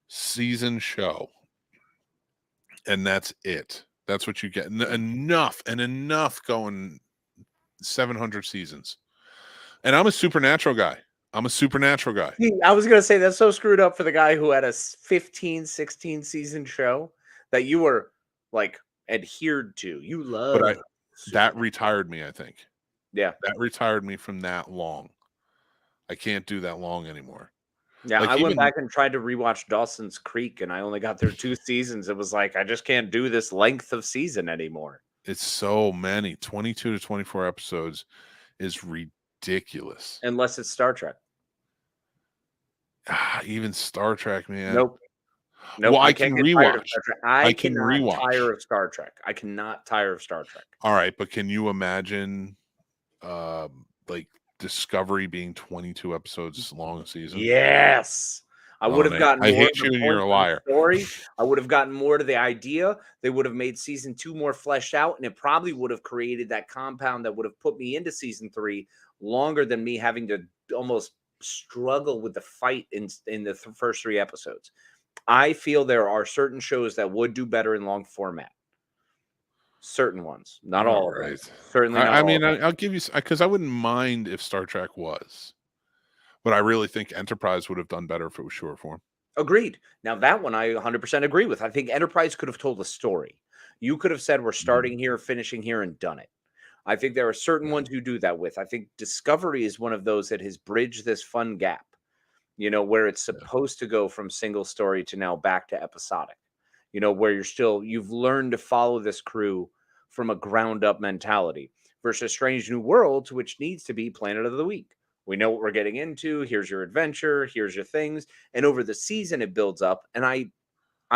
season show, and that's it. That's what you get. Enough going 700 seasons. And I'm a Supernatural guy. I was going to say that's so screwed up for the guy who had a 15, 16 season show that you were like adhered to. You love. But that retired me, I think. Yeah. That retired me from that long. I can't do that long anymore. Yeah, like, I went back and tried to rewatch Dawson's Creek, and I only got through 2 seasons. It was like, I just can't do this length of season anymore. It's so many. 22 to 24 episodes is ridiculous. Unless it's Star Trek. Even Star Trek, man. Nope. Well, I can rewatch. I can rewatch. Tire of Star Trek. I cannot tire of Star Trek. All right, but can you imagine like Discovery being 22 episodes long a season? Yes. I would have gotten more. I hate you and you're a liar. Story. I would have gotten more to the idea. They would have made season 2 more fleshed out, and it probably would have created that compound that would have put me into season 3 longer than me having to almost struggle with the fight in the first 3 episodes. I feel there are certain shows that would do better in long format. Certain ones, not all of them. Certainly not I mean, I'll give you, because I wouldn't mind if Star Trek was, but I really think Enterprise would have done better if it was short form. Agreed. Now that one I 100% agree with. I think Enterprise could have told a story. You could have said we're starting here, finishing here, and done it. I think there are certain ones you do that with. I think Discovery is one of those that has bridged this fun gap, where it's supposed to go from single story to now back to episodic, where you've learned to follow this crew from a ground up mentality versus Strange New Worlds, which needs to be Planet of the Week We know what we're getting into. Here's your adventure. Here's your things. And over the season, it builds up. And I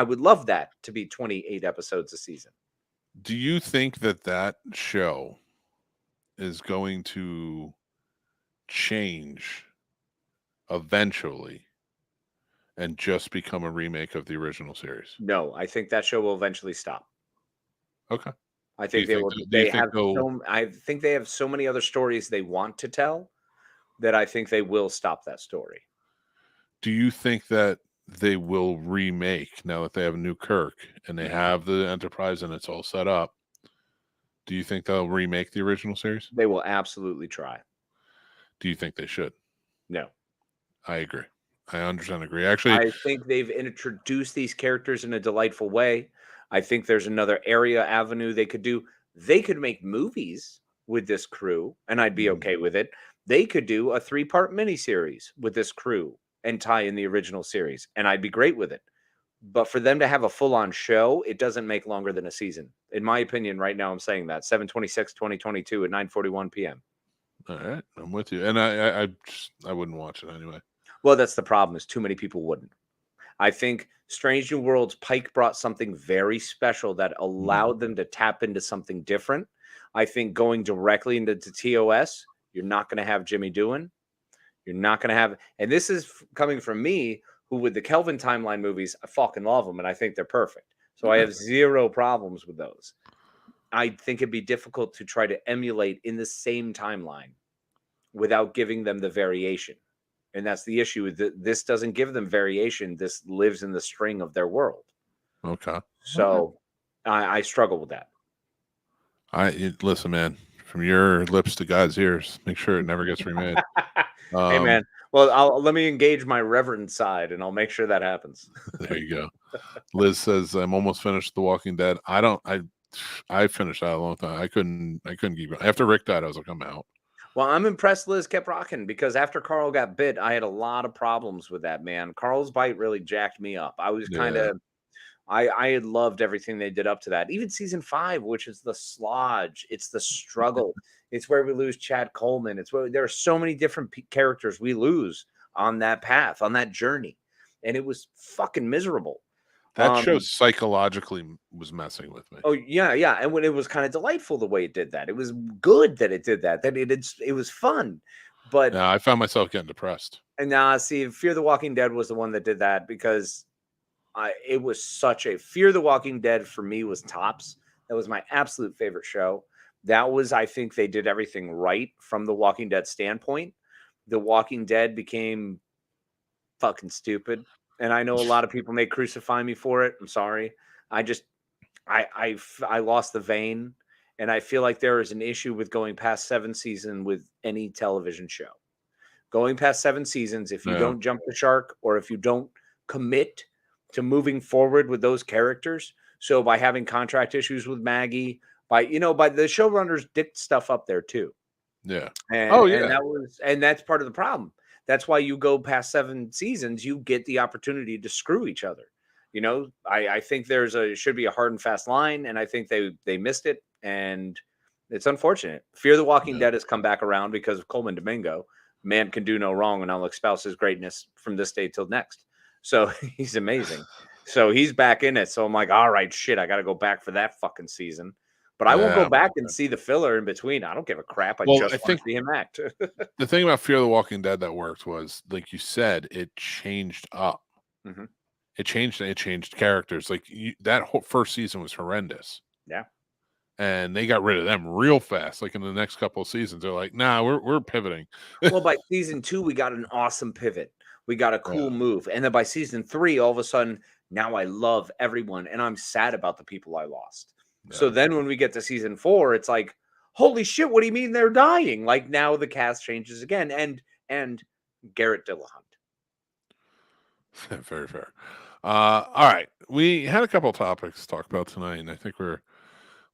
would love that to be 28 episodes a season. Do you think that show is going to change eventually and just become a remake of the original series? No, I think that show will eventually stop. Okay. I think they will. I think they have so many other stories they want to tell that I think they will stop that story. Do you think that they will remake now that they have a new Kirk and they have the Enterprise and it's all set up? Do you think they'll remake the original series? They will absolutely try. Do you think they should? No. I agree. I 100% agree. Actually, I think they've introduced these characters in a delightful way. I think there's another avenue they could do. They could make movies with this crew, and I'd be okay with it. They could do a 3-part miniseries with this crew and tie in the original series, and I'd be great with it. But for them to have a full-on show, it doesn't make longer than a season. In my opinion, right now, I'm saying that. 7/26/2022 at 9:41 p.m. All right, I'm with you. And I wouldn't watch it anyway. Well, that's the problem, is too many people wouldn't. I think Strange New Worlds, Pike brought something very special that allowed them to tap into something different. I think going directly into the TOS, you're not going to have Jimmy Doohan. You're not going to have, and this is coming from me, who with the Kelvin timeline movies, I fucking love them, and I think they're perfect. So I have zero problems with those. I think it'd be difficult to try to emulate in the same timeline without giving them the variation. And that's the issue. This doesn't give them variation. This lives in the string of their world. Okay. So I struggle with that. Listen, man, from your lips to God's ears, make sure it never gets remade. Hey, man. Well, let me engage my reverend side, and I'll make sure that happens. There you go. Liz says, I'm almost finished The Walking Dead. I finished that a long time. I couldn't keep going. After Rick died, I was like, I'm out. Well, I'm impressed Liz kept rocking, because after Carl got bit, I had a lot of problems with that, man. Carl's bite really jacked me up. I was kind of, I had loved everything they did up to that. Even season 5, which is the slodge. It's the struggle. It's where we lose Chad Coleman. It's where there are so many different characters we lose on that path, on that journey. And it was fucking miserable. That show psychologically was messing with me. Oh, yeah. And when it was kind of delightful the way it did that. It was good that it did that. That it was fun. But yeah, I found myself getting depressed. And now, see, Fear the Walking Dead was the one that did that, because it was such a Fear the Walking Dead for me was tops. That was my absolute favorite show. That was, I think they did everything right from the Walking Dead standpoint. The Walking Dead became fucking stupid. And I know a lot of people may crucify me for it. I'm sorry. I lost the vein. And I feel like there is an issue with going past 7 seasons with any television show. Going past 7 seasons, if you don't jump the shark, or if you don't commit to moving forward with those characters. So by having contract issues with Maggie, by the showrunners dipped stuff up there too. Yeah. And that's part of the problem. That's why you go past 7 seasons, you get the opportunity to screw each other. I think should be a hard and fast line, and I think they missed it, and it's unfortunate. Fear the Walking Dead has come back around because of Coleman Domingo. Man can do no wrong, and I'll espouse his greatness from this day till next. So he's amazing. So he's back in it. So I'm like, all right, shit, I got to go back for that fucking season. But I won't go back and see the filler in between. I don't give a crap. I want to see him act. The thing about Fear the Walking Dead that worked was, like you said, it changed up. Mm-hmm. It changed characters. Like that whole first season was horrendous. Yeah. And they got rid of them real fast. Like in the next couple of seasons, they're like, nah, we're pivoting. Well, by season 2, we got an awesome pivot. We got a cool move. And then by season 3, all of a sudden, now I love everyone. And I'm sad about the people I lost. Yeah. So then when we get to season 4, it's like, holy shit, what do you mean they're dying? Like now the cast changes again. And Garrett Dillahunt. Very fair. All right. We had a couple of topics to talk about tonight, and I think we're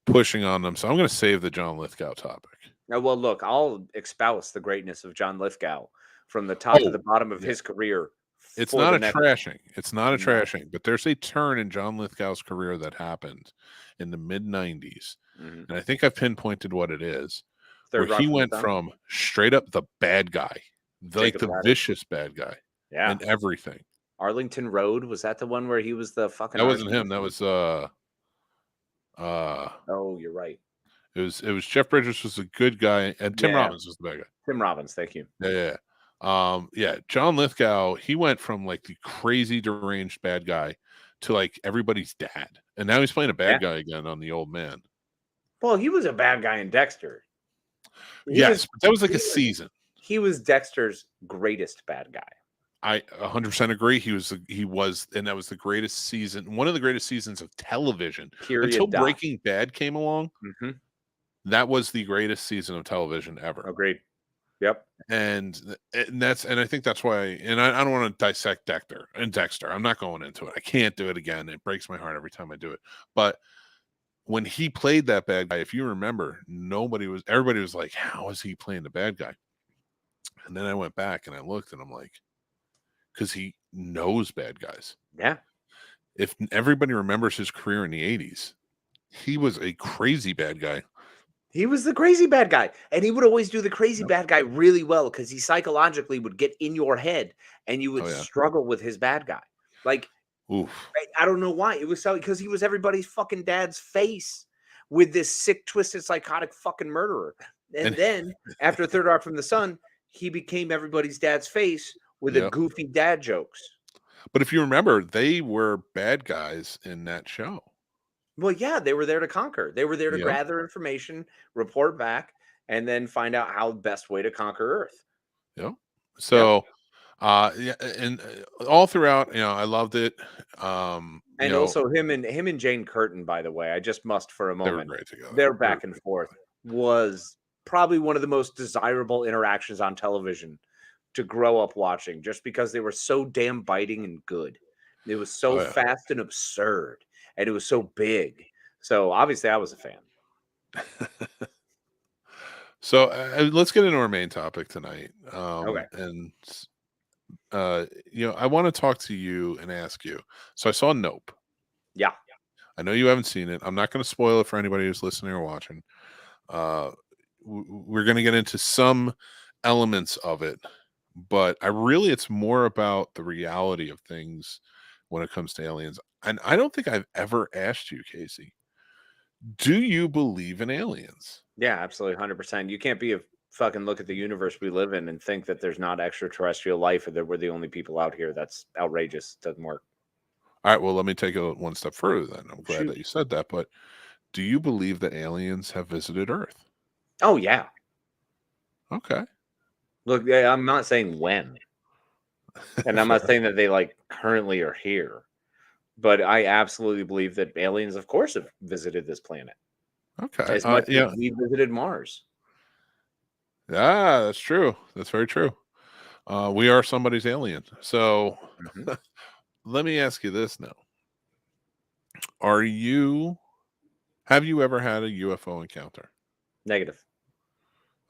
pushing on them. So I'm going to save the John Lithgow topic. Now, well, look, I'll espouse the greatness of John Lithgow from the top to the bottom of his career. It's not a trashing. It's not a trashing, but there's a turn in John Lithgow's career that happened in the mid-90s. Mm-hmm. And I think I've pinpointed what it is. Where he went from straight up the bad guy like Jacob the Ladders. vicious bad guy Yeah. and everything. Arlington Road, was that the one where he was the fucking? That wasn't him. arsonist? That was Oh, you're right. it was Jeff Bridges was a good guy, and Tim Yeah. Robbins was the bad guy. Tim Robbins, thank you. Yeah. John Lithgow, he went from like the crazy deranged bad guy to like everybody's dad, and now he's playing a bad guy again on The Old Man. Well, he was a bad guy in Dexter. But that was like a season. He was Dexter's greatest bad guy. I 100% agree. He was, and that was the greatest season, one of the greatest seasons of television. Period. Until Breaking Bad came along, Mm-hmm. that was the greatest season of television ever. Agreed. Yep. And I think that's why. And I don't want to dissect Dexter. I'm not going into it. I can't do it again. It breaks my heart every time I do it. But when he played that bad guy, if you remember, everybody was like, "How is he playing the bad guy?" And then I went back and I looked, and I'm like, because he knows bad guys. Yeah. If everybody remembers his career in the 80s, he was a crazy bad guy. He was the crazy bad guy. And he would always do the crazy bad guy really well because he psychologically would get in your head and you would struggle with his bad guy. Like, oof. I don't know why. It was so because he was everybody's fucking dad's face with this sick, twisted, psychotic fucking murderer. And then after Third Rock from the Sun, he became everybody's dad's face with the goofy dad jokes. But if you remember, they were bad guys in that show. Well, yeah, they were there to conquer. They were there to gather information, report back, and then find out how the best way to conquer Earth. Yeah. So, and all throughout, I loved it. And also him and Jane Curtin, by the way, I just must for a moment. They were great together. Their back and forth was probably one of the most desirable interactions on television to grow up watching, just because they were so damn biting and good. It was so fast and absurd, and it was so big. So obviously, I was a fan. So let's get into our main topic tonight. Okay. And I want to talk to you and ask you. So I saw Nope. Yeah. I know you haven't seen it. I'm not going to spoil it for anybody who's listening or watching. We're going to get into some elements of it, but it's more about the reality of things when it comes to aliens. And I don't think I've ever asked you, Casey, do you believe in aliens? Yeah, absolutely. 100%. You can't be a fucking look at the universe we live in and think that there's not extraterrestrial life or that we're the only people out here. That's outrageous. Doesn't work. All right. Well, let me take it one step further then. I'm glad that you said that, but do you believe that aliens have visited Earth? Oh, yeah. Okay. Look, I'm not saying when, and I'm not saying that they currently are here, but I absolutely believe that aliens, of course, have visited this planet. Okay. As much as we visited Mars. Yeah, that's true. That's very true. We are somebody's alien. So let me ask you this now. Have you ever had a UFO encounter? Negative.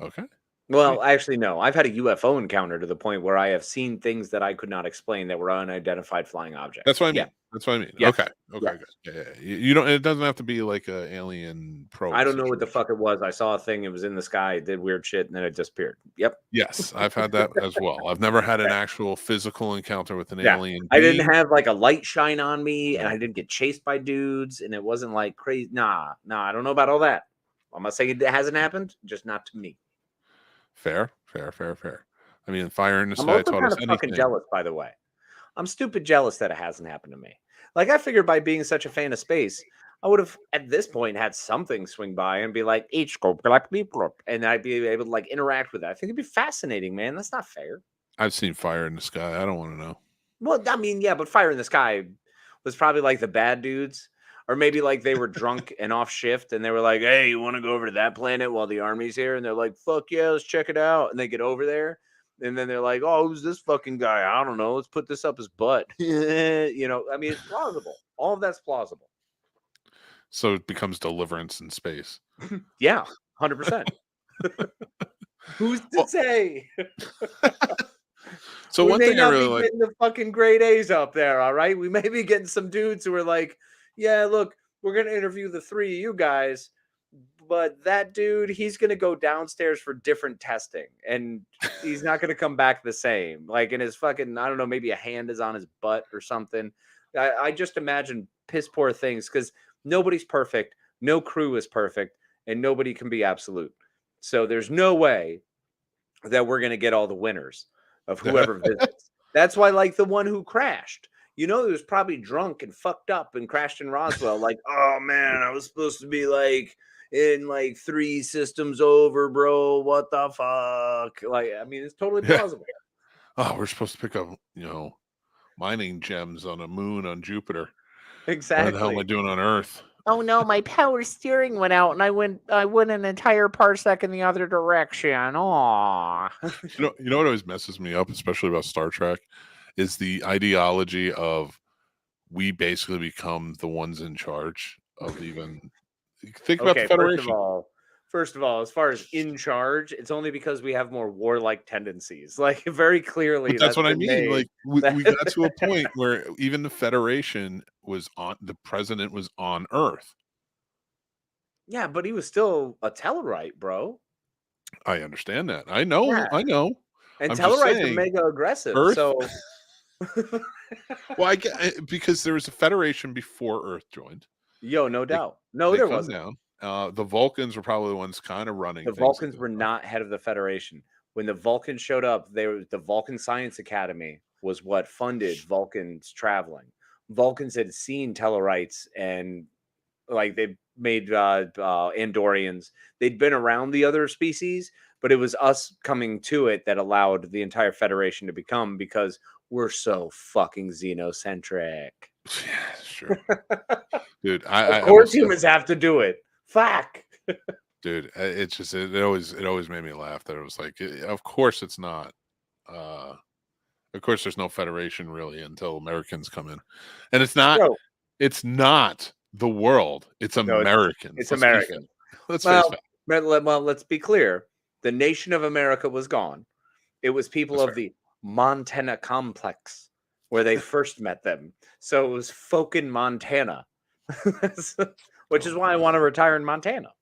Okay. Well, actually, no. I've had a UFO encounter to the point where I have seen things that I could not explain that were unidentified flying objects. That's what I mean. That's what I mean. Yeah. Okay. Good. Yeah. You don't. It doesn't have to be like an alien probe. I don't know what the fuck it was. I saw a thing. It was in the sky. It did weird shit, and then it disappeared. Yep. Yes, I've had that as well. I've never had an actual physical encounter with an alien. I didn't have a light shine on me, and I didn't get chased by dudes, and it wasn't crazy. Nah. I don't know about all that. I'm not saying it hasn't happened, just not to me. Fair. I mean, fire in the I'm sky also taught kind us of anything. fucking jealous, by the way. I'm stupid jealous that it hasn't happened to me. I figured by being such a fan of space, I would have at this point had something swing by and be like, H scope, and I'd be able to interact with it. I think it'd be fascinating, man. That's not fair. I've seen fire in the sky. I don't want to know. Well, I mean, yeah, but fire in the sky was probably the bad dudes. Or maybe they were drunk and off shift and they were like, hey, you want to go over to that planet while the army's here? And they're like, fuck yeah, let's check it out. And they get over there. And then they're like, oh, who's this fucking guy? I don't know. Let's put this up his butt. I mean, it's plausible. All of that's plausible. So it becomes Deliverance in space. Yeah, 100%. Who's to say? So we one may thing not I really be like. getting the fucking grade A's up there, all right? We may be getting some dudes who are like, yeah, look, we're going to interview the three of you guys, but that dude, he's gonna go downstairs for different testing, and he's not gonna come back the same. Like in his fucking, I don't know, maybe a hand is on his butt or something. I just imagine piss poor things because nobody's perfect, no crew is perfect, and nobody can be absolute. So there's no way that we're gonna get all the winners of whoever visits. That's why, like the one who crashed. He was probably drunk and fucked up and crashed in Roswell. Like, oh man, I was supposed to be like in like 3 systems over, bro. What the fuck? Like, I mean, it's totally plausible. Oh, we're supposed to pick up, mining gems on a moon on Jupiter. Exactly. What the hell am I doing on Earth? Oh no, my power steering went out and I went an entire parsec in the other direction. Aww. You know what always messes me up, especially about Star Trek, is the ideology of we basically become the ones in charge of even think about the Federation. First of all, as far as in charge, it's only because we have more warlike tendencies. Like very clearly, But that's what I mean. Like we got to a point where even the Federation the president was on Earth. Yeah, but he was still a Tellarite, bro. I understand that. I know. Yeah. I know. And Tellarites are mega aggressive. Earth? So well, I get because there was a Federation before Earth joined. No doubt. No, there wasn't. Down. The Vulcans were probably the ones kind of running. The Vulcans were not head of the Federation. When the Vulcans showed up, the Vulcan Science Academy was what funded Vulcans traveling. Vulcans had seen Tellarites and like they made Andorians. They'd been around the other species, but it was us coming to it that allowed the entire Federation to become because we're so fucking xenocentric. Yeah, sure. Dude, of course humans have to do it. Fuck. Dude, it always made me laugh that it was like, of course it's not. Of course there's no Federation really until Americans come in. And it's not it's not the world. It's Americans. It's American. Let's face it. Well, let's be clear. The nation of America was gone. It was people of the Montana complex where they first met them. So it was folk in Montana, which is why I want to retire in Montana.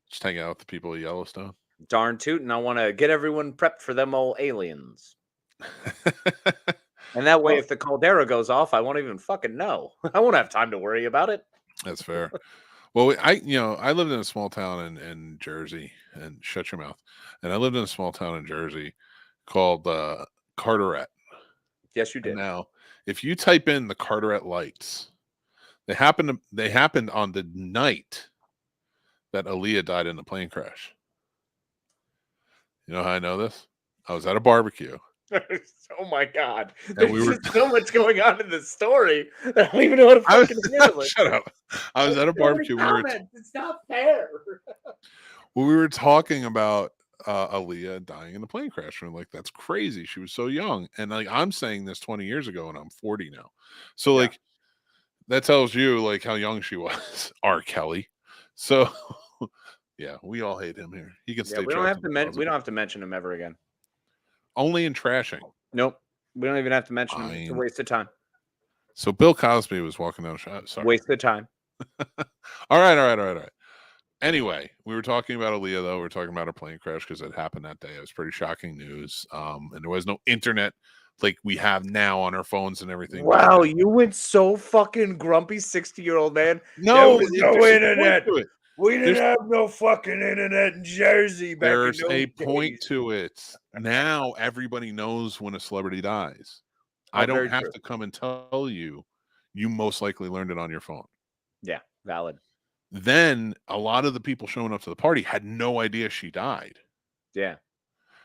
Just hang out with the people of Yellowstone. Darn tootin', I want to get everyone prepped for them old aliens. And that way, if the caldera goes off, I won't even fucking know. I won't have time to worry about it. That's fair. Well, I lived in a small town in Jersey, and shut your mouth. And I lived in a small town in Jersey called Carteret. Yes, you did. And now, if you type in the Carteret lights, they happened on the night that Aaliyah died in a plane crash. You know how I know this? I was at a barbecue. Oh my god! There's so much going on in this story. I don't even know how to fucking handle it. Shut up! I was at a barbecue. It's not fair. Well, we were talking about Aaliyah dying in the plane crash, and we're like, "That's crazy. She was so young." And like, I'm saying this 20 years ago, and I'm 40 now. So like, that tells you like how young she was. R. Kelly. So yeah, we all hate him here. He can stay. We don't have to mention him ever again. Only in trashing. Nope. We don't even have to mention him. It's a waste of time. So Bill Cosby was walking down the shot. Sorry. Waste of time. All right. Anyway, we were talking about Aaliyah, though. We were talking about her plane crash because it happened that day. It was pretty shocking news. And there was no internet like we have now on our phones and everything. Wow, you went so fucking grumpy, 60-year-old man. No, there was no internet. We didn't have no fucking internet in Jersey back There's in those a days. point to it. Now everybody knows when a celebrity dies. I don't have to come and tell you. You most likely learned it on your phone. Yeah, valid. Then a lot of the people showing up to the party had no idea she died. Yeah.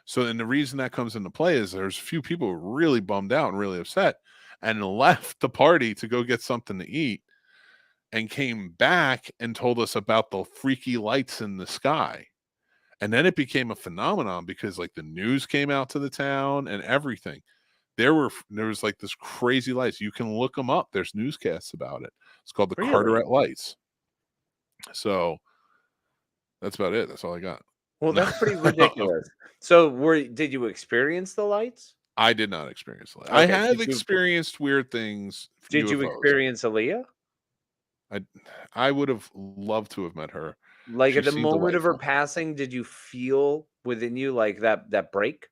So, and the reason that comes into play is there's a few people who were really bummed out and really upset and left the party to go get something to eat and came back and told us about the freaky lights in the sky. And then it became a phenomenon because like the news came out to the town and everything. There was like this crazy lights. You can look them up. There's newscasts about it. It's called the Carteret lights. So that's about it. That's all I got. Well, that's pretty ridiculous. So did you experience the lights? I did not experience the lights. Okay. I have experienced weird things. Did you experience Aaliyah? I would have loved to have met her. Like She at the seemed moment of her delightful. passing, did you feel within you like that break?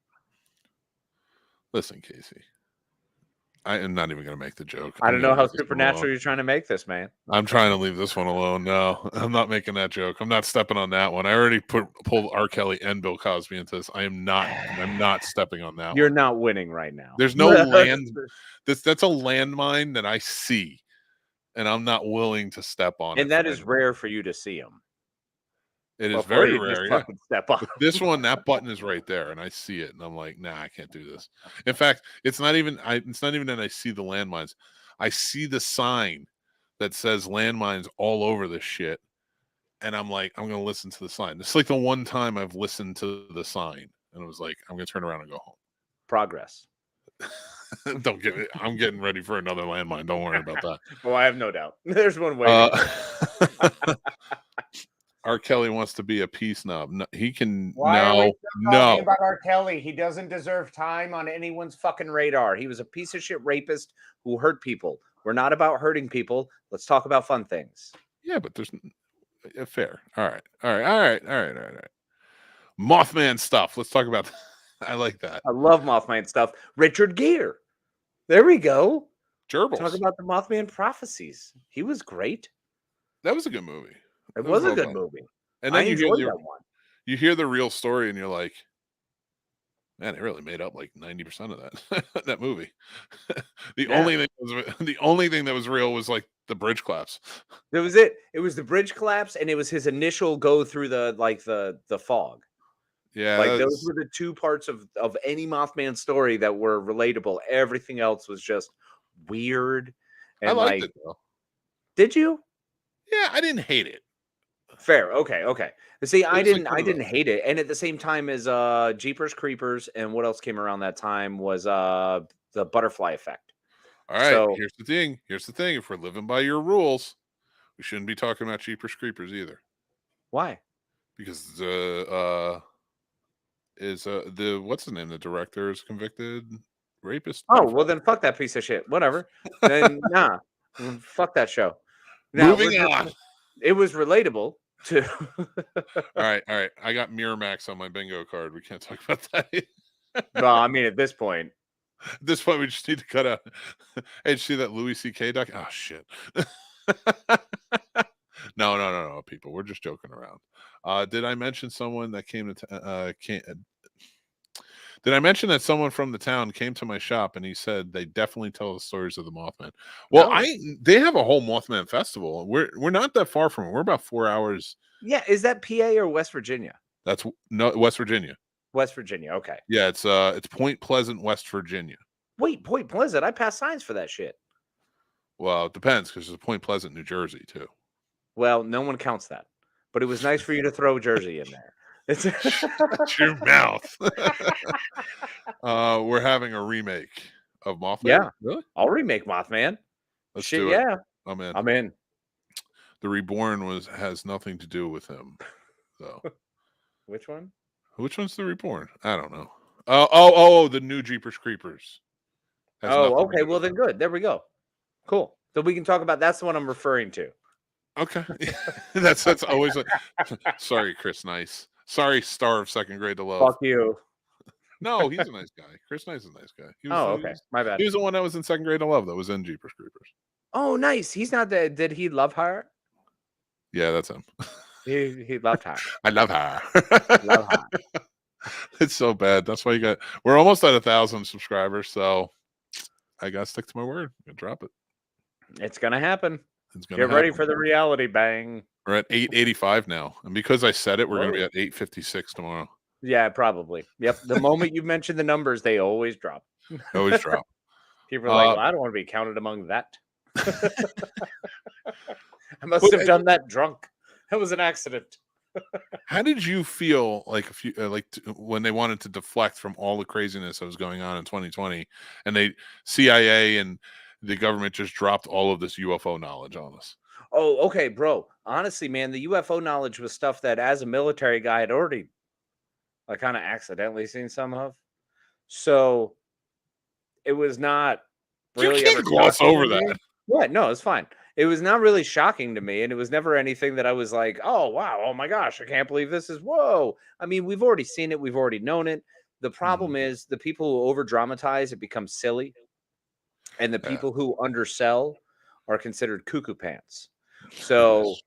Listen, Casey, I am not even going to make the joke. I I'm don't gonna know how leave this one alone. supernatural you're trying to make this, man. I'm trying to leave this one alone. No, I'm not making that joke. I'm not stepping on that one. I already pulled R. Kelly and Bill Cosby into this. I'm not stepping on that You're one. not winning right now. There's no land. That's a landmine that I see, and I'm not willing to step on it. And that for is anyone. rare for you to see them. It is Before very you just rare. Yeah. fucking step on. But this one, that button is right there, and I see it, and I'm like, nah, I can't do this. In fact, it's not even that I see the landmines. I see the sign that says landmines all over this shit, and I'm like, I'm gonna listen to the sign. It's like the one time I've listened to the sign, and it was like, I'm gonna turn around and go home. Progress. Don't get it. I'm getting ready for another landmine. Don't worry about that. Oh, I have no doubt. There's one waiting. R. Kelly wants to be a pea snob. No, he can. Why are we still no. talking about R. Kelly? He doesn't deserve time on anyone's fucking radar. He was a piece of shit rapist who hurt people. We're not about hurting people. Let's talk about fun things. Yeah, but there's fair. All right. Mothman stuff. Let's talk about. I like that. I love Mothman stuff. Richard Gere. There we go. Gerbils. Talk about the Mothman prophecies. He was great. That was a good movie. It was a well good done. movie. And I then enjoyed that one. you hear the real story, and you're like, man, they really made up like 90% of that that movie. The only thing that was real was like the bridge collapse. That was it. It was the bridge collapse, and it was his initial go through the fog. Yeah, Like those were the two parts of any Mothman story that were relatable. Everything else was just weird. And I liked it though. Did you? Yeah, I didn't hate it. Fair. Okay. See, I didn't hate it. And at the same time as Jeepers Creepers, and what else came around that time was the Butterfly Effect. All right, So, here's the thing. If we're living by your rules, we shouldn't be talking about Jeepers Creepers either. why? Because what's his name? The director is convicted rapist. Oh, well then fuck that piece of shit. Whatever. Then nah. Fuck that show. Now, Moving on. It was relatable to All right. I got Miramax on my bingo card. We can't talk about that. well, I mean, at this point. At this point, we just need to cut out. Hey, did you see that Louis C.K. doc? Oh shit. No, people. We're just joking around. Did I mention someone that came to Did I mention that someone from the town came to my shop and he said they definitely tell the stories of the Mothman? Well, No. They have a whole Mothman festival. We're not that far from it. We're about 4 hours. Yeah, is that PA or West Virginia? That's West Virginia. West Virginia, okay. Yeah, it's Point Pleasant, West Virginia. Wait, Point Pleasant. I passed signs for that shit. Well, it depends because there's Point Pleasant, New Jersey, too. Well, no one counts that. But it was nice for you to throw Jersey in there. Shut your mouth. We're having a remake of Mothman. Yeah. Really? I'll remake Mothman. Let's Shit, do it. yeah. I'm in. I'm in. The Reborn has nothing to do with him. So, Which one? which one's the Reborn? I don't know. Oh, the new Jeepers Creepers. Has nothing Oh, to okay. do Well, with then good. There we go. Cool. So we can talk about that's the one I'm referring to. Okay. that's always like sorry, Chris Nice. Sorry, star of Second Grade to Love. Fuck you. No, he's a nice guy. Chris Nice is a nice guy. Okay. My bad. He was the one that was in Second Grade to Love that was in Jeepers Creepers. Oh, nice. He's not the. Did he love her? Yeah, that's him. He loved her. I love her. Love her. It's so bad. That's why we're almost at 1,000 subscribers, so I gotta stick to my word. I'm gonna drop it. It's gonna happen. It's gonna Get ready happen. for the reality bang. We're at 885 now, and because I said it, we're gonna be at 856 tomorrow. Yeah, probably. Yep. The moment you mention the numbers, they always drop. Always drop. People are like, well, I don't want to be counted among that. I must have done that drunk. That was an accident. How did you feel like when they wanted to deflect from all the craziness that was going on in 2020, and CIA and the government just dropped all of this UFO knowledge on us? Oh, okay, bro. Honestly, man, the UFO knowledge was stuff that as a military guy had already kind of accidentally seen some of. So it was not really you can't gloss over that. What? No, it's fine. It was not really shocking to me, and it was never anything that I was like, "Oh wow, oh my gosh, I can't believe this is whoa." I mean, we've already seen it, we've already known it. The problem is the people who over dramatize it becomes silly, and the Yeah. people who undersell are considered cuckoo pants. Yes.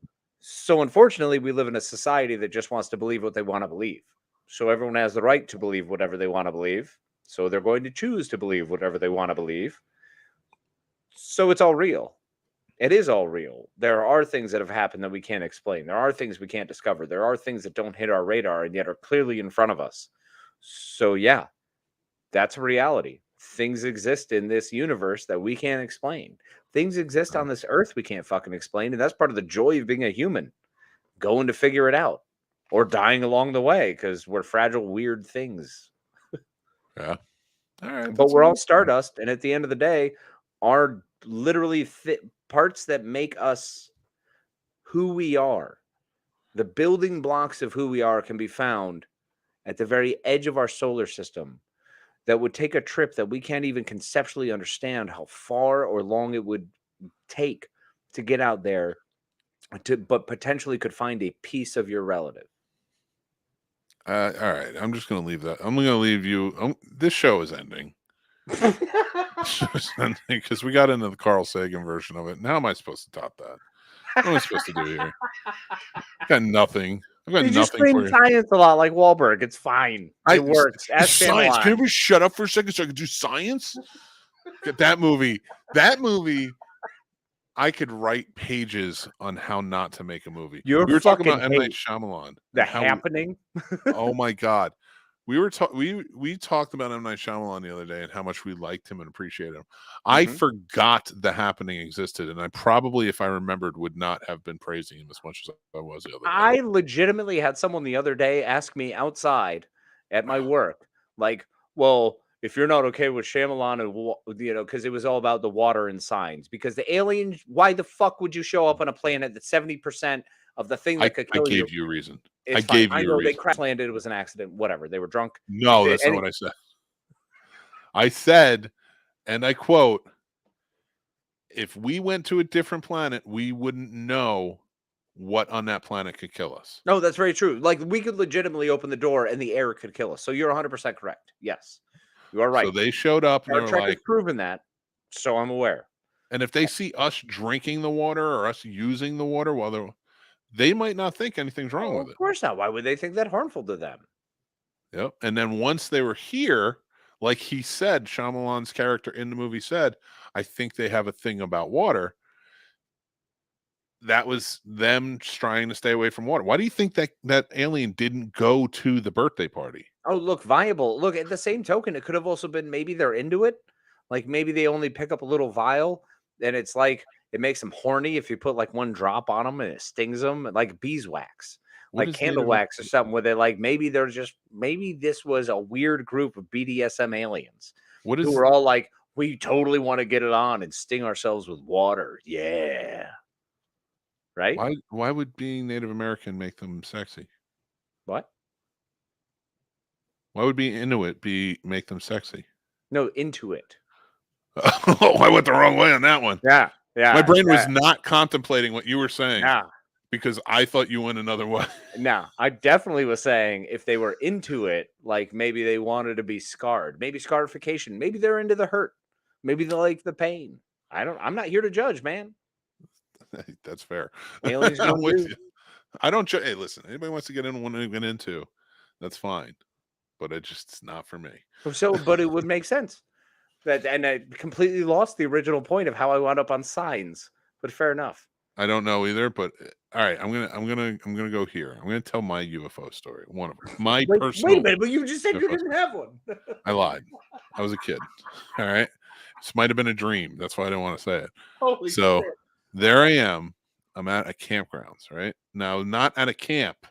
So unfortunately, we live in a society that just wants to believe what they want to believe. So everyone has the right to believe whatever they want to believe. So they're going to choose to believe whatever they want to believe. So it's all real. It is all real. There are things that have happened that we can't explain. There are things we can't discover. There are things that don't hit our radar and yet are clearly in front of us. So yeah, that's a reality. Things exist in this universe that we can't explain. Things exist on this earth we can't fucking explain. And that's part of the joy of being a human, going to figure it out or dying along the way because we're fragile, weird things. Yeah. All right. But we're all stardust. And at the end of the day, our literally parts that make us who we are, the building blocks of who we are, can be found at the very edge of our solar system. That would take a trip that we can't even conceptually understand how far or long it would take to get out there, but potentially could find a piece of your relative. All right. I'm just going to leave that. I'm going to leave you. This show is ending. Because we got into the Carl Sagan version of it. Now am I supposed to top that? What am I supposed to do here? I've got nothing. I've got You just nothing for scream you. science a lot like Wahlberg. It's fine. It works. Ask Science. Shyamalan. Can everybody shut up for a second so I can do science? Get that movie. That movie. I could write pages on how not to make a movie. We were talking about M. Night Shyamalan. The Happening. Oh my God. We talked about M. Night Shyamalan the other day and how much we liked him and appreciated him. I forgot The Happening existed, and I probably, if I remembered, would not have been praising him as much as I was the other day. I legitimately had someone the other day ask me outside at my work, like, well, if you're not okay with Shyamalan and, because it was all about the water and signs, because the alien, why the fuck would you show up on a planet that 70% of the thing that could kill you? I gave you a reason. I gave you a reason. They crash landed. It was an accident. Whatever. They were drunk. No, that's not what I said. I said, and I quote, if we went to a different planet, we wouldn't know what on that planet could kill us. No, that's very true. Like, we could legitimately open the door and the air could kill us. So you're 100% correct. Yes, you are right. So they showed up and Star they were Trek like, has proven that. So I'm aware. And if they see us drinking the water or us using the water while they might not think anything's wrong with it. Of course not. Why would they think that harmful to them? Yep. And then once they were here, like he said, Shyamalan's character in the movie said, I think they have a thing about water. That was them trying to stay away from water. Why do you think that alien didn't go to the birthday party? Oh, look, viable. Look, at the same token, it could have also been maybe they're into it. Like maybe they only pick up a little vial and it's like it makes them horny if you put like one drop on them and it stings them, like beeswax, like candle wax or something, where they're like, maybe this was a weird group of BDSM aliens who were all like, we totally want to get it on and sting ourselves with water. Yeah. Right? Why would being Native American make them sexy? What? Why would being Inuit make them sexy? No, into it. Oh, I went the wrong way on that one. Yeah. My brain was not contemplating what you were saying. Yeah. Because I thought you went another way. No, I definitely was saying if they were into it, like maybe they wanted to be scarred, maybe scarification, maybe they're into the hurt, maybe they like the pain. I'm not here to judge, man. That's fair. Aliens I'm with you. I don't judge. Hey, listen, anybody wants to get in, want to get into, that's fine. But it's not for me. But it would make sense. And I completely lost the original point of how I wound up on signs. But fair enough. I don't know either, but all right, I'm gonna go here. I'm gonna tell my UFO story. One of them. Personal. Wait a minute, but you just said you didn't have one. I lied. I was a kid. All right. This might have been a dream. That's why I didn't want to say it. Holy so shit. There I am. I'm at a campgrounds, right? Now, not at a camp.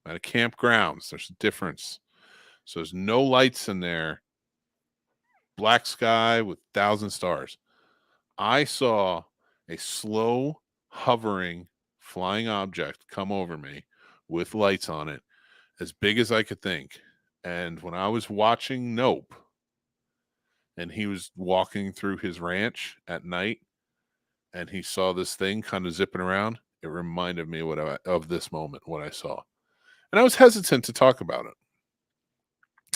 I'm at a campgrounds. There's a difference. So there's no lights in there. Black sky with 1,000 stars. I saw a slow hovering flying object come over me with lights on it, as big as I could think. And when I was watching Nope, and he was walking through his ranch at night, and he saw this thing kind of zipping around, it reminded me of this moment, what I saw. And I was hesitant to talk about it.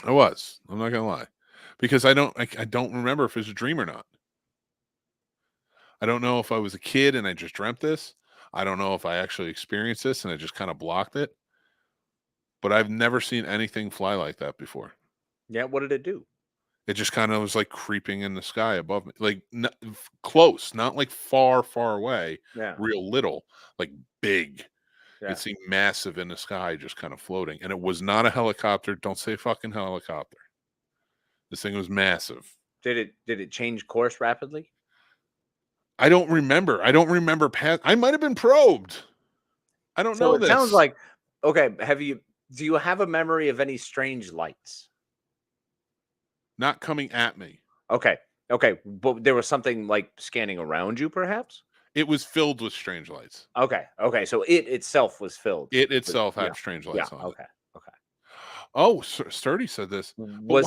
I was. I'm not gonna lie, because I don't remember if it was a dream or not. I don't know if I was a kid and I just dreamt this. I don't know if I actually experienced this and I just kind of blocked it. But I've never seen anything fly like that before. Yeah, what did it do? It just kind of was like creeping in the sky above me, like close, not like far, far away, Yeah. real little, like big. Yeah. It seemed massive in the sky, just kind of floating. And it was not a helicopter. Don't say fucking helicopter. This thing was massive. Did it change course rapidly? I don't remember. I might have been probed. I don't know It this. sounds like, okay, do you have a memory of any strange lights? Not coming at me. Okay, but there was something like scanning around you, perhaps? It was filled with strange lights. Okay, so it itself was filled. It itself had strange lights on it. Okay. Oh, Sturdy said this. But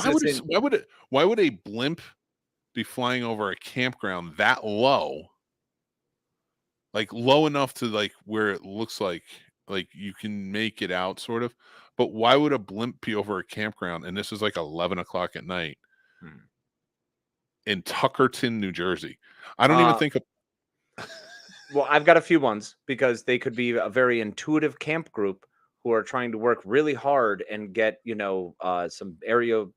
why would a blimp be flying over a campground that low? Like low enough to like where it looks like you can make it out sort of. But why would a blimp be over a campground? And this is like 11 o'clock at night in Tuckerton, New Jersey. I don't even think of. Well, I've got a few ones because they could be a very intuitive camp group who are trying to work really hard and get, some aerial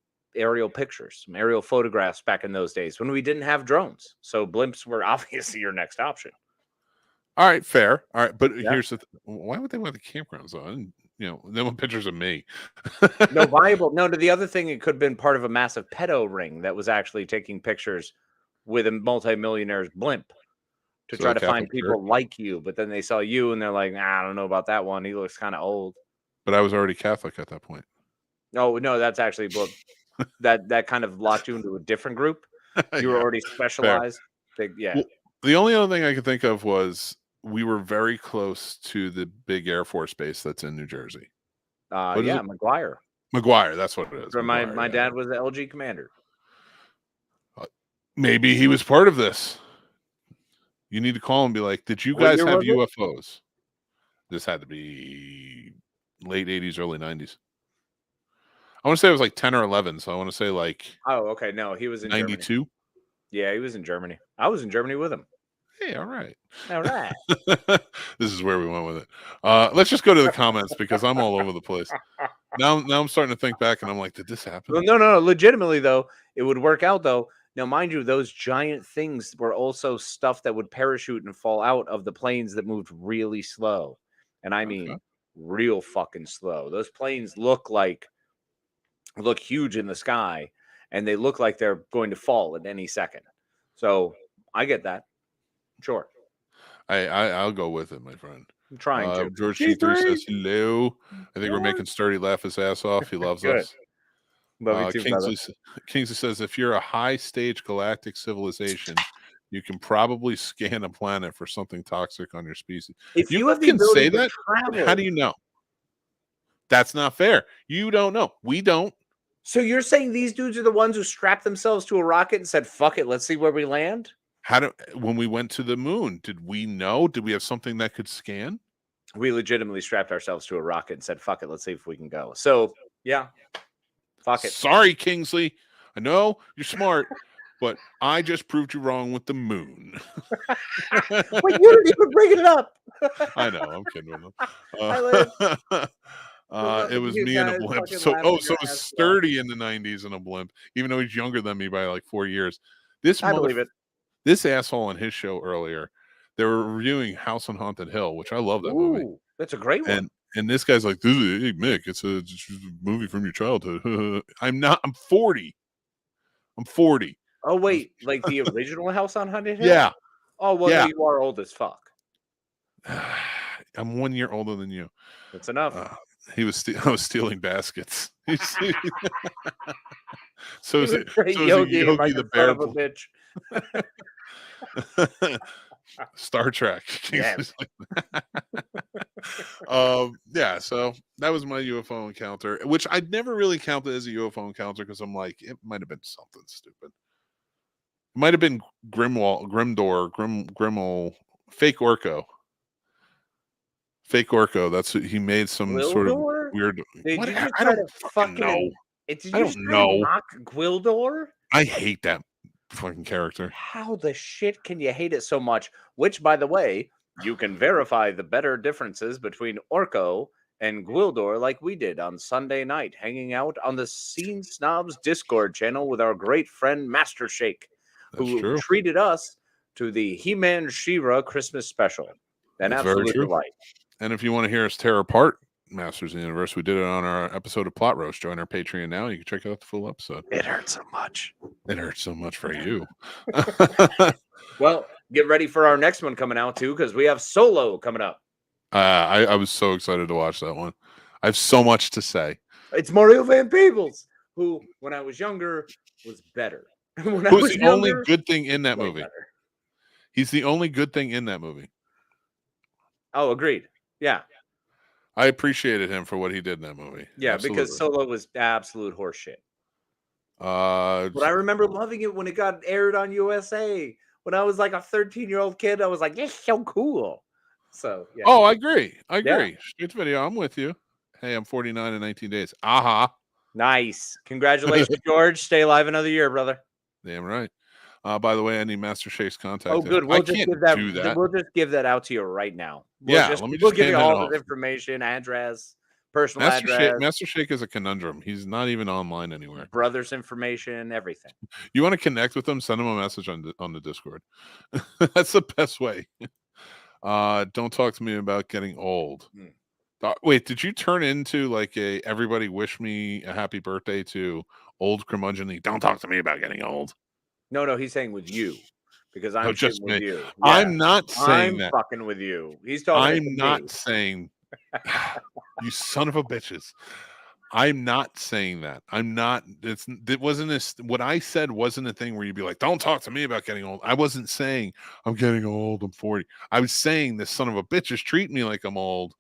pictures, some aerial photographs back in those days when we didn't have drones. So blimps were obviously your next option. All right, fair. All right, but here's the why would they want the campgrounds on? They want pictures of me. No, the other thing, it could have been part of a massive pedo ring that was actually taking pictures with a multimillionaire's blimp to try to find people like you. But then they saw you and they're like, I don't know about that one. He looks kind of old. But I was already Catholic at that point. Oh, no, that's actually that kind of locked you into a different group. You were already specialized. Well, the only other thing I could think of was we were very close to the big Air Force base that's in New Jersey. McGuire. McGuire, that's what it is. My dad was the LG commander. Maybe he was part of this. You need to call and be like, did you guys have UFOs? This had to be late 80s, early 90s. I want to say it was like 10 or 11, so I want to say like... Oh, okay. No, he was in 92? Germany. Yeah, he was in Germany. I was in Germany with him. Hey, all right. All right. This is where we went with it. Let's just go to the comments because I'm all over the place. Now I'm starting to think back and I'm like, did this happen? Well, no. Legitimately, though, it would work out, though. Now, mind you, those giant things were also stuff that would parachute and fall out of the planes that moved really slow. And I mean, real fucking slow. Those planes look huge in the sky, and they look like they're going to fall at any second. So I get that. Sure. I'll go with it, my friend. I'm trying to. George G3 says hello. I think we're making Sturdy laugh his ass off. He loves us. Love you too, Kingsley says, if you're a high-stage galactic civilization, you can probably scan a planet for something toxic on your species. If you have the ability to travel, how do you know? That's not fair. You don't know. We don't. So you're saying these dudes are the ones who strapped themselves to a rocket and said, fuck it, let's see where we land? When we went to the moon, did we know? Did we have something that could scan? We legitimately strapped ourselves to a rocket and said, fuck it, let's see if we can go. So, yeah. Fuck it. Sorry, Kingsley. I know you're smart, but I just proved you wrong with the moon. Wait, you didn't even bring it up. I know. I'm kidding with them. It was me and a blimp. So it was Sturdy in the 90s in a blimp, even though he's younger than me by like 4 years. I believe it. This asshole on his show earlier, they were reviewing House on Haunted Hill, which I love that movie. That's a great one. And this guy's like, hey, Mick, it's a movie from your childhood. I'm 40. I'm 40. Oh, wait, like the original House on Haunted Hill? Yeah. Oh, well, yeah. You are old as fuck. I'm 1 year older than you. That's enough. I was stealing baskets. So is Yogi the bear? Son of a bitch. Star Trek. So that was my UFO encounter, which I'd never really counted as a UFO encounter because I'm like, it might have been something stupid. might have been Grimdor, Fake Orko. Fake Orko. That's what he made some sort of Gwildor? weird. Did What? you just I try don't to fucking know. Did you I just don't try to know. mock Gwildor? I hate that fucking character. How the shit can you hate it so much? Which, by the way, you can verify the better differences between Orko and Gwildor like we did on Sunday night, hanging out on the Scene Snobs Discord channel with our great friend Master Shake, That's who true. treated us to the He-Man She-Ra Christmas special. An That's very absolute true. delight. And if you want to hear us tear apart Masters of the Universe, we did it on our episode of Plot Roast. Join our Patreon now. You can check out the full episode. It hurts so much. It hurts so much for you. Well, get ready for our next one coming out too, because we have Solo coming up. I was so excited to watch that one. I have so much to say. It's Mario Van Peebles, who, when I was younger, was better. Who's the only good thing in that movie? Better. He's the only good thing in that movie. Oh, agreed. Yeah. I appreciated him for what he did in that movie. Yeah, Absolutely. because Solo was absolute horseshit. But I remember loving it when it got aired on USA. When I was like a 13-year-old kid, I was like, "This is so cool." So, yeah. Oh, I agree. I Yeah. agree. Straight to video. I'm with you. Hey, I'm 49 in 19 days. Aha. Nice. Congratulations, George. Stay alive another year, brother. Damn right. By the way, I need Master Shake's contact. Oh, good. I We'll just can't give that. do that. We'll just give that out to you right now. Let me We'll just give you hand all it his off. information, address, personal Master address, Shake is a conundrum. He's not even online anywhere. brother's information, everything. You want to connect with him? Send him a message on the Discord. That's the best way. Don't talk to me about getting old. Wait, did you turn into like a everybody wish me a happy birthday to old curmudgeonly? Don't talk to me about getting old. No, he's saying with you. Because I'm just with me. you. Yeah. I'm not saying I'm that. fucking with you. He's talking. I'm not saying. You son of a bitches. I'm not saying that. I'm not. It wasn't this. What I said wasn't a thing where you'd be like, "Don't talk to me about getting old." I wasn't saying I'm getting old. I'm 40. I was saying this son of a bitch is treating me like I'm old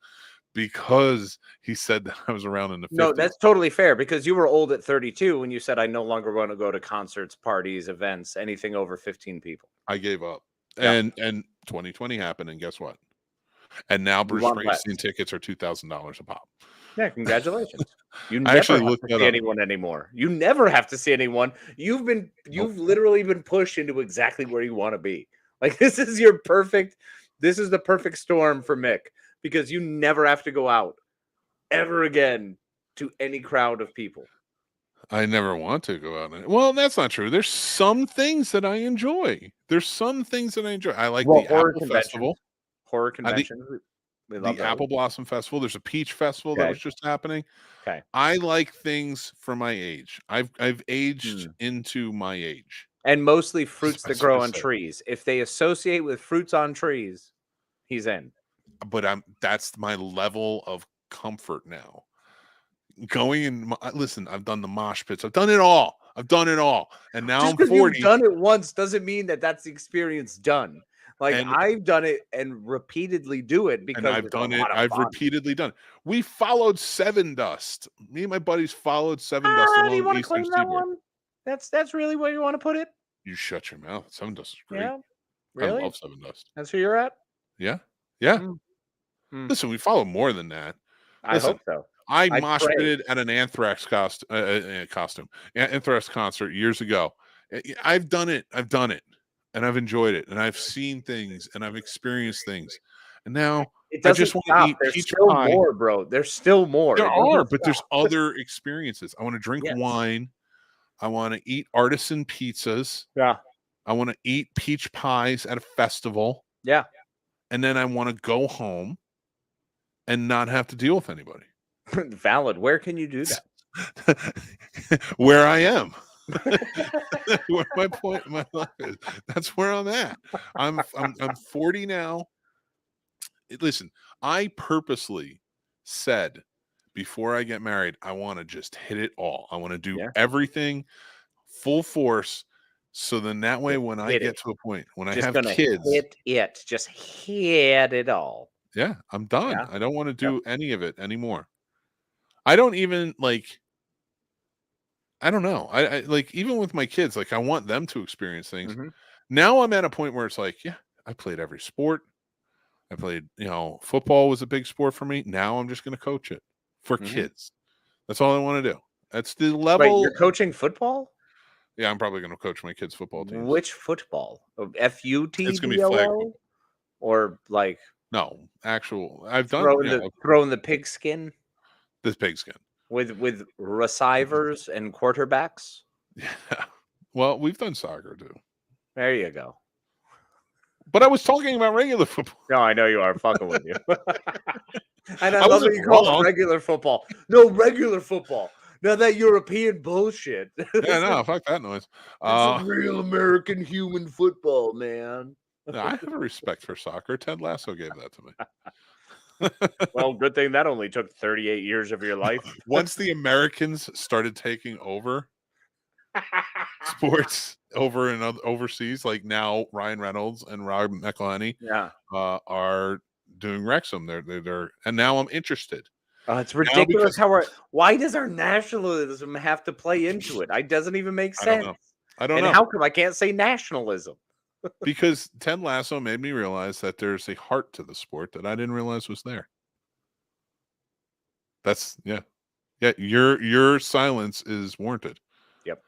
because he said that I was around in the 50s. No, that's totally fair because you were old at 32 when you said I no longer want to go to concerts, parties, events, anything over 15 people. I gave up. Yeah. And 2020 happened, and guess what? And now Bruce Springsteen tickets are $2,000 a pop. Yeah, congratulations. You I never actually have looked to that see up. anyone anymore. You never have to see anyone. You've literally been pushed into exactly where you want to be. Like this is the perfect storm for Mick because you never have to go out ever again to any crowd of people. I never want to go out. Well, that's not true. There's some things that I enjoy. I like the Apple Festival. Horror conventions. We love the Apple Blossom Festival. There's a Peach Festival that was just happening. Okay. I like things for my age. I've aged into my age. And mostly fruits that grow on trees. If they associate with fruits on trees, he's in. But that's my level of comfort now. Going in, listen, I've done the mosh pits. I've done it all. And now just I'm 40. You've done it once doesn't mean that that's the experience done. Like I've done it and repeatedly do it because I've done it. I've repeatedly done it. We followed Seven Dust. Me and my buddies followed Seven Dust along you want the to claim Eastern that Seaboard. one? That's really where you want to put it? You shut your mouth. Seven Dust is great. Yeah. Really? I love Seven Dust. That's who you're at? Yeah. Yeah. Listen, we follow more than that. I hope so. I mosh pitted at an Anthrax Anthrax concert years ago. I've done it. And I've enjoyed it. And I've seen things and I've experienced things. And now I just want to eat peach pie. More, bro. There's still more. There are, but there's other experiences. I want to drink wine. I want to eat artisan pizzas. Yeah. I want to eat peach pies at a festival. Yeah. And then I want to go home and not have to deal with anybody. Valid. Where can you do that? Where I am. Where my point in my life is. That's where I'm at. I'm 40 now. Listen, I purposely said before I get married, I want to just hit it all. I want to do everything full force. So then that way, when I get to a point, when I have kids, just hit it all. Yeah, I'm done. Yeah. I don't want to do any of it anymore. I don't even I don't know. I like, even with my kids, like, I want them to experience things. Mhm. Now I'm at a point where it's like, yeah, I played every sport. I played, football was a big sport for me. Now I'm just going to coach it for Mhm. kids. That's all I want to do. That's the Wait, level. you're coaching football? Yeah, I'm probably going to coach my kids' football teams. Which football? It's going to be flag FUTBOL? football. Or like No, actual. I've done throwing the pigskin this pigskin. with receivers and quarterbacks? Yeah. Well, we've done soccer too. There you go. But I was talking about regular football. No, I know you are fucking with you. And I I love wasn't that you call wrong. it regular football. No, regular football. Now that European bullshit. Yeah, no, fuck that noise. It's a real American human football, man. No, I have a respect for soccer. Ted Lasso gave that to me. Well, good thing that only took 38 years of your life. Once the Americans started taking over sports over in overseas, like now Ryan Reynolds and Rob McElhenney Yeah. are doing Wrexham. They're and now I'm interested. It's ridiculous why does our nationalism have to play into it? It doesn't even make sense. I don't know. How come I can't say nationalism? Because Ted Lasso made me realize that there's a heart to the sport that I didn't realize was there. That's yeah. Your silence is warranted. Yep.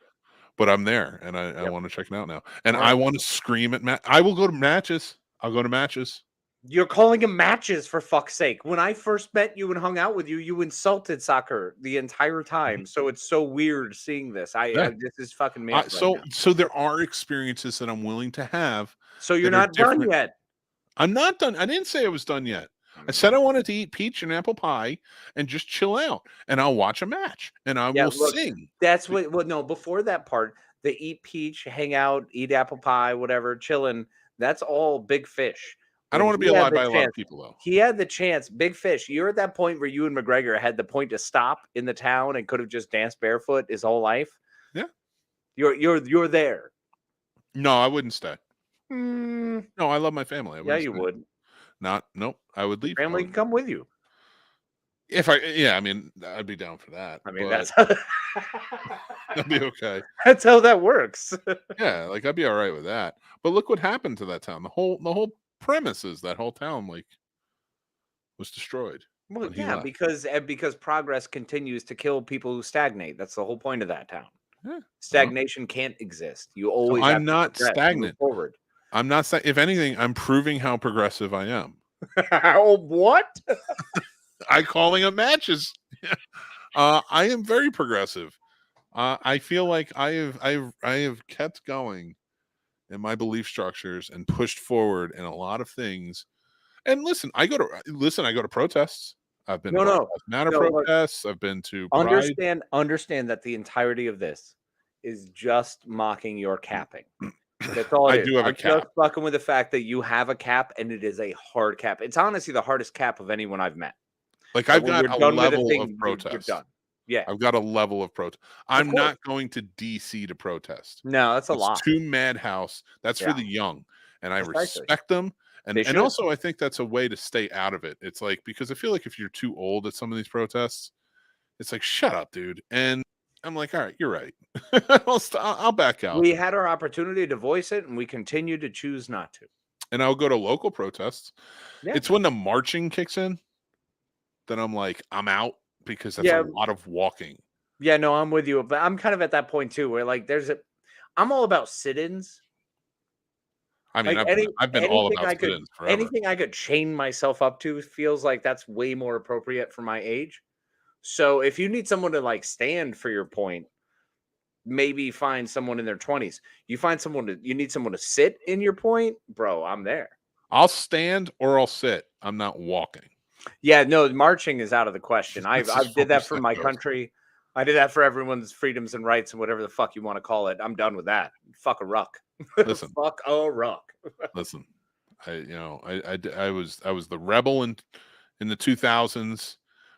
But I'm there, and I want to check it out now, and I want to scream at I will go to matches. I'll go to matches. You're calling them matches, for fuck's sake. When I first met you and hung out with you, you insulted soccer the entire time. So it's so weird seeing this. This is fucking me. So there are experiences that I'm willing to have. So you're not done yet. I'm not done. I didn't say I was done yet. I said I wanted to eat peach and apple pie and just chill out, and I'll watch a match, and I will sing. That's what. Well, no, before that part, the eat peach, hang out, eat apple pie, whatever, chilling. That's all Big Fish. I don't want to be alive by a lot of people, though. He had the chance. Big Fish. You're at that point where you and McGregor had the point to stop in the town and could have just danced barefoot his whole life. Yeah, you're there. No, I wouldn't stay. No, I love my family. You would. Nope. I would leave. Family can come with you. I mean, I'd be down for that. I mean, that'd be okay. That's how that works. Yeah, like I'd be all right with that. But look what happened to that town. The whole premise is that whole town was destroyed. Well, yeah, because progress continues to kill people who stagnate. That's the whole point of that town. Yeah. Stagnation can't exist. You always. I'm not stagnant. Forward. I'm not. If anything, I'm proving how progressive I am. What? I calling up matches. I am very progressive. I feel like I have kept going in my belief structures and pushed forward in a lot of things. And listen, I go to protests. I've been to Matter protests. I've been to understand that the entirety of this is just mocking your capping. That's all it is. I do have a cap. Just fucking with the fact that you have a cap, and it is a hard cap. It's honestly the hardest cap of anyone I've met. Like I've got a level of protest. You're done. Yeah, I've got a level of protest. I'm not going to DC to protest. No, that's a lot. Too madhouse. That's for the young, and I respect them. And also, I think that's a way to stay out of it. It's like, because I feel like if you're too old at some of these protests, it's like, shut up, dude. And I'm like, all right, you're right. I'll back out. We had our opportunity to voice it, and we continue to choose not to. And I'll go to local protests. Yeah. It's when the marching kicks in that I'm like, I'm out, because that's a lot of walking. Yeah, no, I'm with you. But I'm kind of at that point too, where like I'm all about sit-ins. I mean, like I've been all about sit-ins forever. Anything I could chain myself up to feels like that's way more appropriate for my age. So if you need someone to like stand for your point, maybe find someone in their 20s. You need someone to sit in your point, bro, I'm there. I'll stand or I'll sit. I'm not walking. Yeah, no, marching is out of the question. I did that for my country. I did that for everyone's freedoms and rights and whatever the fuck you want to call it. I'm done with that. Fuck a ruck. Listen, fuck a ruck. Listen, I was the rebel in the 2000s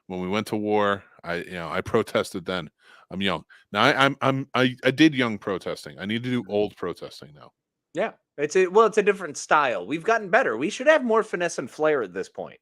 when we went to war. I protested then. I'm young now. I did young protesting. I need to do old protesting now. Yeah, it's a different style. We've gotten better. We should have more finesse and flair at this point.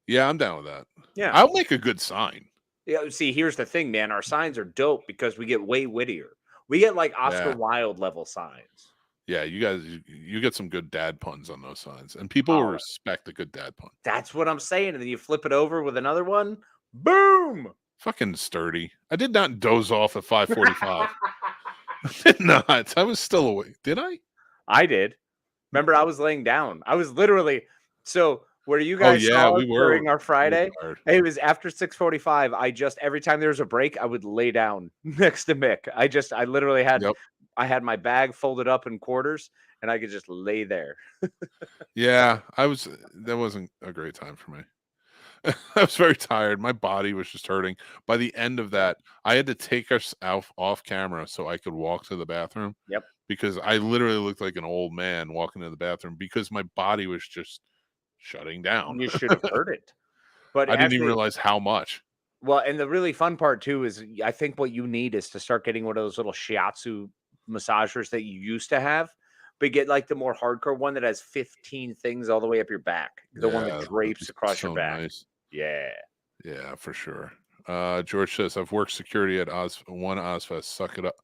Yeah, I'm down with that. Yeah, I'll make a good sign. Yeah, see, here's the thing, man. Our signs are dope because we get way wittier. We get like Oscar Yeah. Wilde level signs. Yeah, you guys, you get some good dad puns on those signs, and people will Oh. respect a good dad pun. That's what I'm saying. And then you flip it over with another one. Boom. Fucking sturdy. I did not doze off at 5:45. I did not. I was still awake. Did I? I did. Remember, I was laying down. I was literally where you Oh guys yeah, saw we us were. during our Friday. We were tired. It was after 6:45. I just every time there was a break, I would lay down next to Mick. I literally had Yep. I had my bag folded up in quarters, and I could just lay there. Yeah, that wasn't a great time for me. I was very tired. My body was just hurting. By the end of that, I had to take us off camera so I could walk to the bathroom. Yep. Because I literally looked like an old man walking to the bathroom because my body was just shutting down. You should have heard it. But I didn't even realize how much. Well, and the really fun part too is I think what you need is to start getting one of those little shiatsu massagers that you used to have, but get like the more hardcore one that has 15 things all the way up your back. The one Yeah, that that'd drapes be across so your back. nice. Yeah. Yeah, for sure. George says, I've worked security at one Ozfest. Suck it up.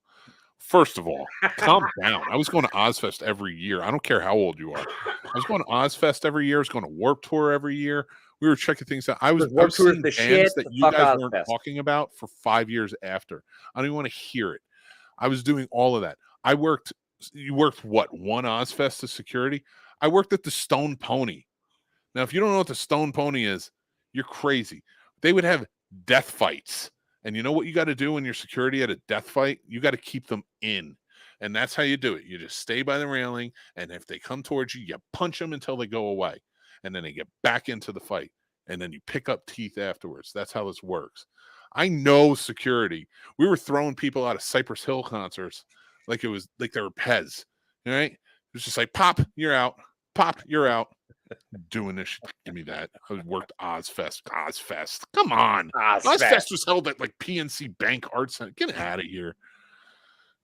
First of all, calm down. I was going to Ozfest every year. I don't care how old you are. I was going to Ozfest every year. I was going to Warp Tour every year. We were checking things out. I was Warped Tour is seeing the bands shit. that The you fuck guys weren't Ozfest. talking about for 5 years after. I don't even want to hear it. I was doing all of that. You worked what? One Ozfest as security? I worked at the Stone Pony. Now, if you don't know what the Stone Pony is, you're crazy. They would have death fights. And you know what you got to do when you're security at a death fight? You got to keep them in. And that's how you do it. You just stay by the railing. And if they come towards you, you punch them until they go away. And then they get back into the fight. And then you pick up teeth afterwards. That's how this works. I know security. We were throwing people out of Cypress Hill concerts like it was like they were Pez. All right? It was just like, pop, you're out. Pop, you're out. Doing this shit. Give me that. I worked Ozfest. Come on. Ozfest was held at like PNC Bank Arts Center. Get out of here.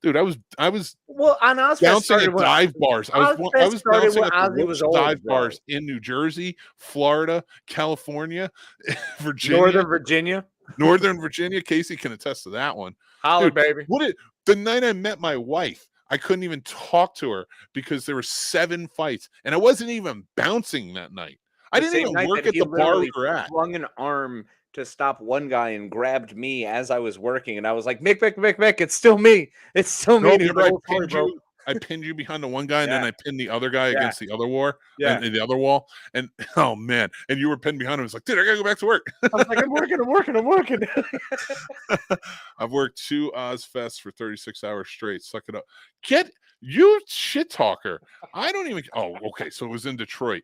Dude, I was Well, on Ozfest bouncing at dive bars. I was bouncing at the worst dive bars in New Jersey, Florida, California, Virginia. Northern Virginia. Casey can attest to that one. Holla, baby. The night I met my wife, I couldn't even talk to her because there were 7 fights, and I wasn't even bouncing that night. I didn't even work at the bar we were at. Flung an arm to stop one guy and grabbed me as I was working, and I was like, Mick, it's still me. It's still me. I pinned you behind the one guy, and then I pinned the other guy against the other wall. And the other wall. And oh man, and you were pinned behind him. I was like, dude, I gotta go back to work. I was like, I'm working. I've worked 2 Ozfests for 36 hours straight. Suck it up. Get you shit talker. I don't even. Oh, okay. So it was in Detroit.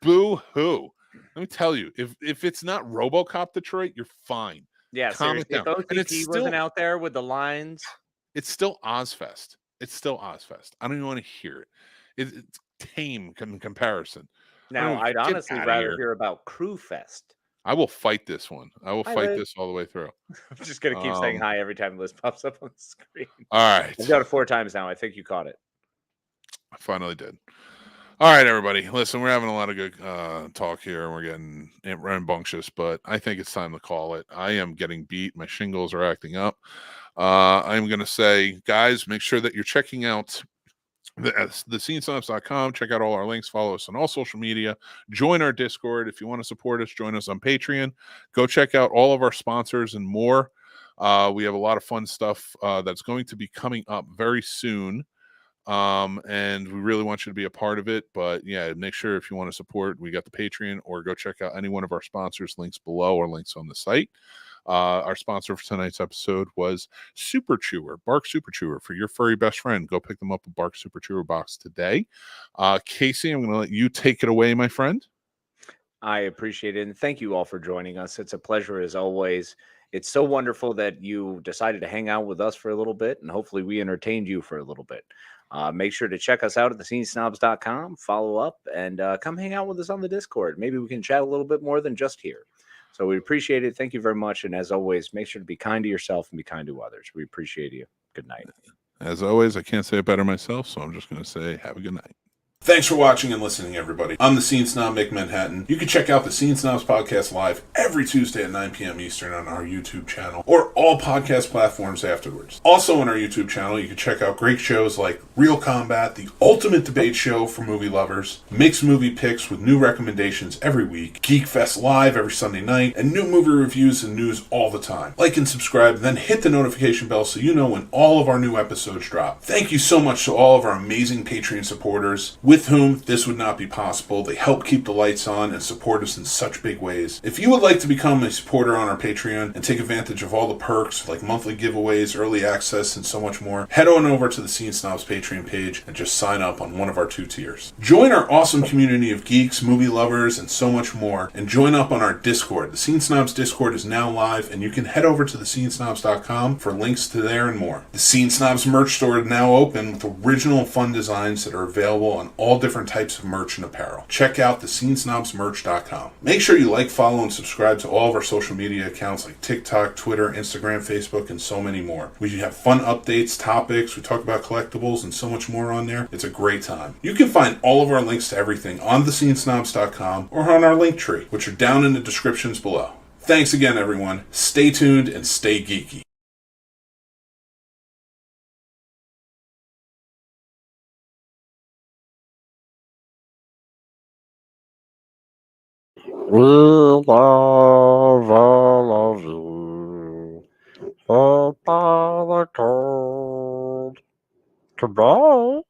Boo hoo. Let me tell you, if it's not RoboCop Detroit, you're fine. Yeah, seriously. If OTP wasn't out there with the lines, it's still Ozfest. It's still Ozfest. I don't even want to hear it. It's tame in comparison. Now, I'd honestly rather hear about Crew Fest. I will fight this one. I will fight this all the way through. I'm just going to keep saying hi every time Liz pops up on the screen. All right. I've got it 4 times now. I think you caught it. I finally did. All right, everybody. Listen, we're having a lot of good talk here, and we're getting rambunctious, but I think it's time to call it. I am getting beat. My shingles are acting up. I'm going to say, guys, make sure that you're checking out thescenesnobs.com. Check out all our links. Follow us on all social media. Join our Discord. If you want to support us, join us on Patreon. Go check out all of our sponsors and more. We have a lot of fun stuff that's going to be coming up very soon. And we really want you to be a part of it. But yeah, make sure if you want to support, we got the Patreon, or go check out any one of our sponsors, links below or links on the site. Our sponsor for tonight's episode was Super Chewer, Bark Super Chewer for your furry best friend. Go pick them up a Bark Super Chewer box today. Casey, I'm going to let you take it away, my friend. I appreciate it. And thank you all for joining us. It's a pleasure as always. It's so wonderful that you decided to hang out with us for a little bit, and hopefully we entertained you for a little bit. Make sure to check us out at thescenesnobs.com, follow up, and come hang out with us on the Discord. Maybe we can chat a little bit more than just here. So we appreciate it. Thank you very much. And as always, make sure to be kind to yourself and be kind to others. We appreciate you. Good night. As always, I can't say it better myself, so I'm just going to say have a good night. Thanks for watching and listening, everybody. I'm the Scene Snob, Mick Manhattan. You can check out the Scene Snobs Podcast live every Tuesday at 9 p.m. Eastern on our YouTube channel or all podcast platforms afterwards. Also on our YouTube channel, you can check out great shows like Real Combat, the ultimate debate show for movie lovers, Mick's Movie Picks with new recommendations every week, Geek Fest Live every Sunday night, and new movie reviews and news all the time. Like and subscribe, then hit the notification bell so you know when all of our new episodes drop. Thank you so much to all of our amazing Patreon supporters, with whom this would not be possible. They help keep the lights on and support us in such big ways. If you would like to become a supporter on our Patreon and take advantage of all the perks like monthly giveaways, early access, and so much more, head on over to the Scene Snobs Patreon page and just sign up on one of our 2 tiers. Join our awesome community of geeks, movie lovers, and so much more, and join up on our Discord. The Scene Snobs Discord is now live, and you can head over to thescenesnobs.com for links to there and more. The Scene Snobs merch store is now open with original fun designs that are available on all different types of merch and apparel. Check out thescenesnobsmerch.com. Make sure you like, follow, and subscribe to all of our social media accounts like TikTok, Twitter, Instagram, Facebook, and so many more. We have fun updates, topics, we talk about collectibles, and so much more on there. It's a great time. You can find all of our links to everything on thescenesnobs.com or on our Linktree, which are down in the descriptions below. Thanks again, everyone. Stay tuned and stay geeky. We love all of you. Goodbye, the cold. Goodbye.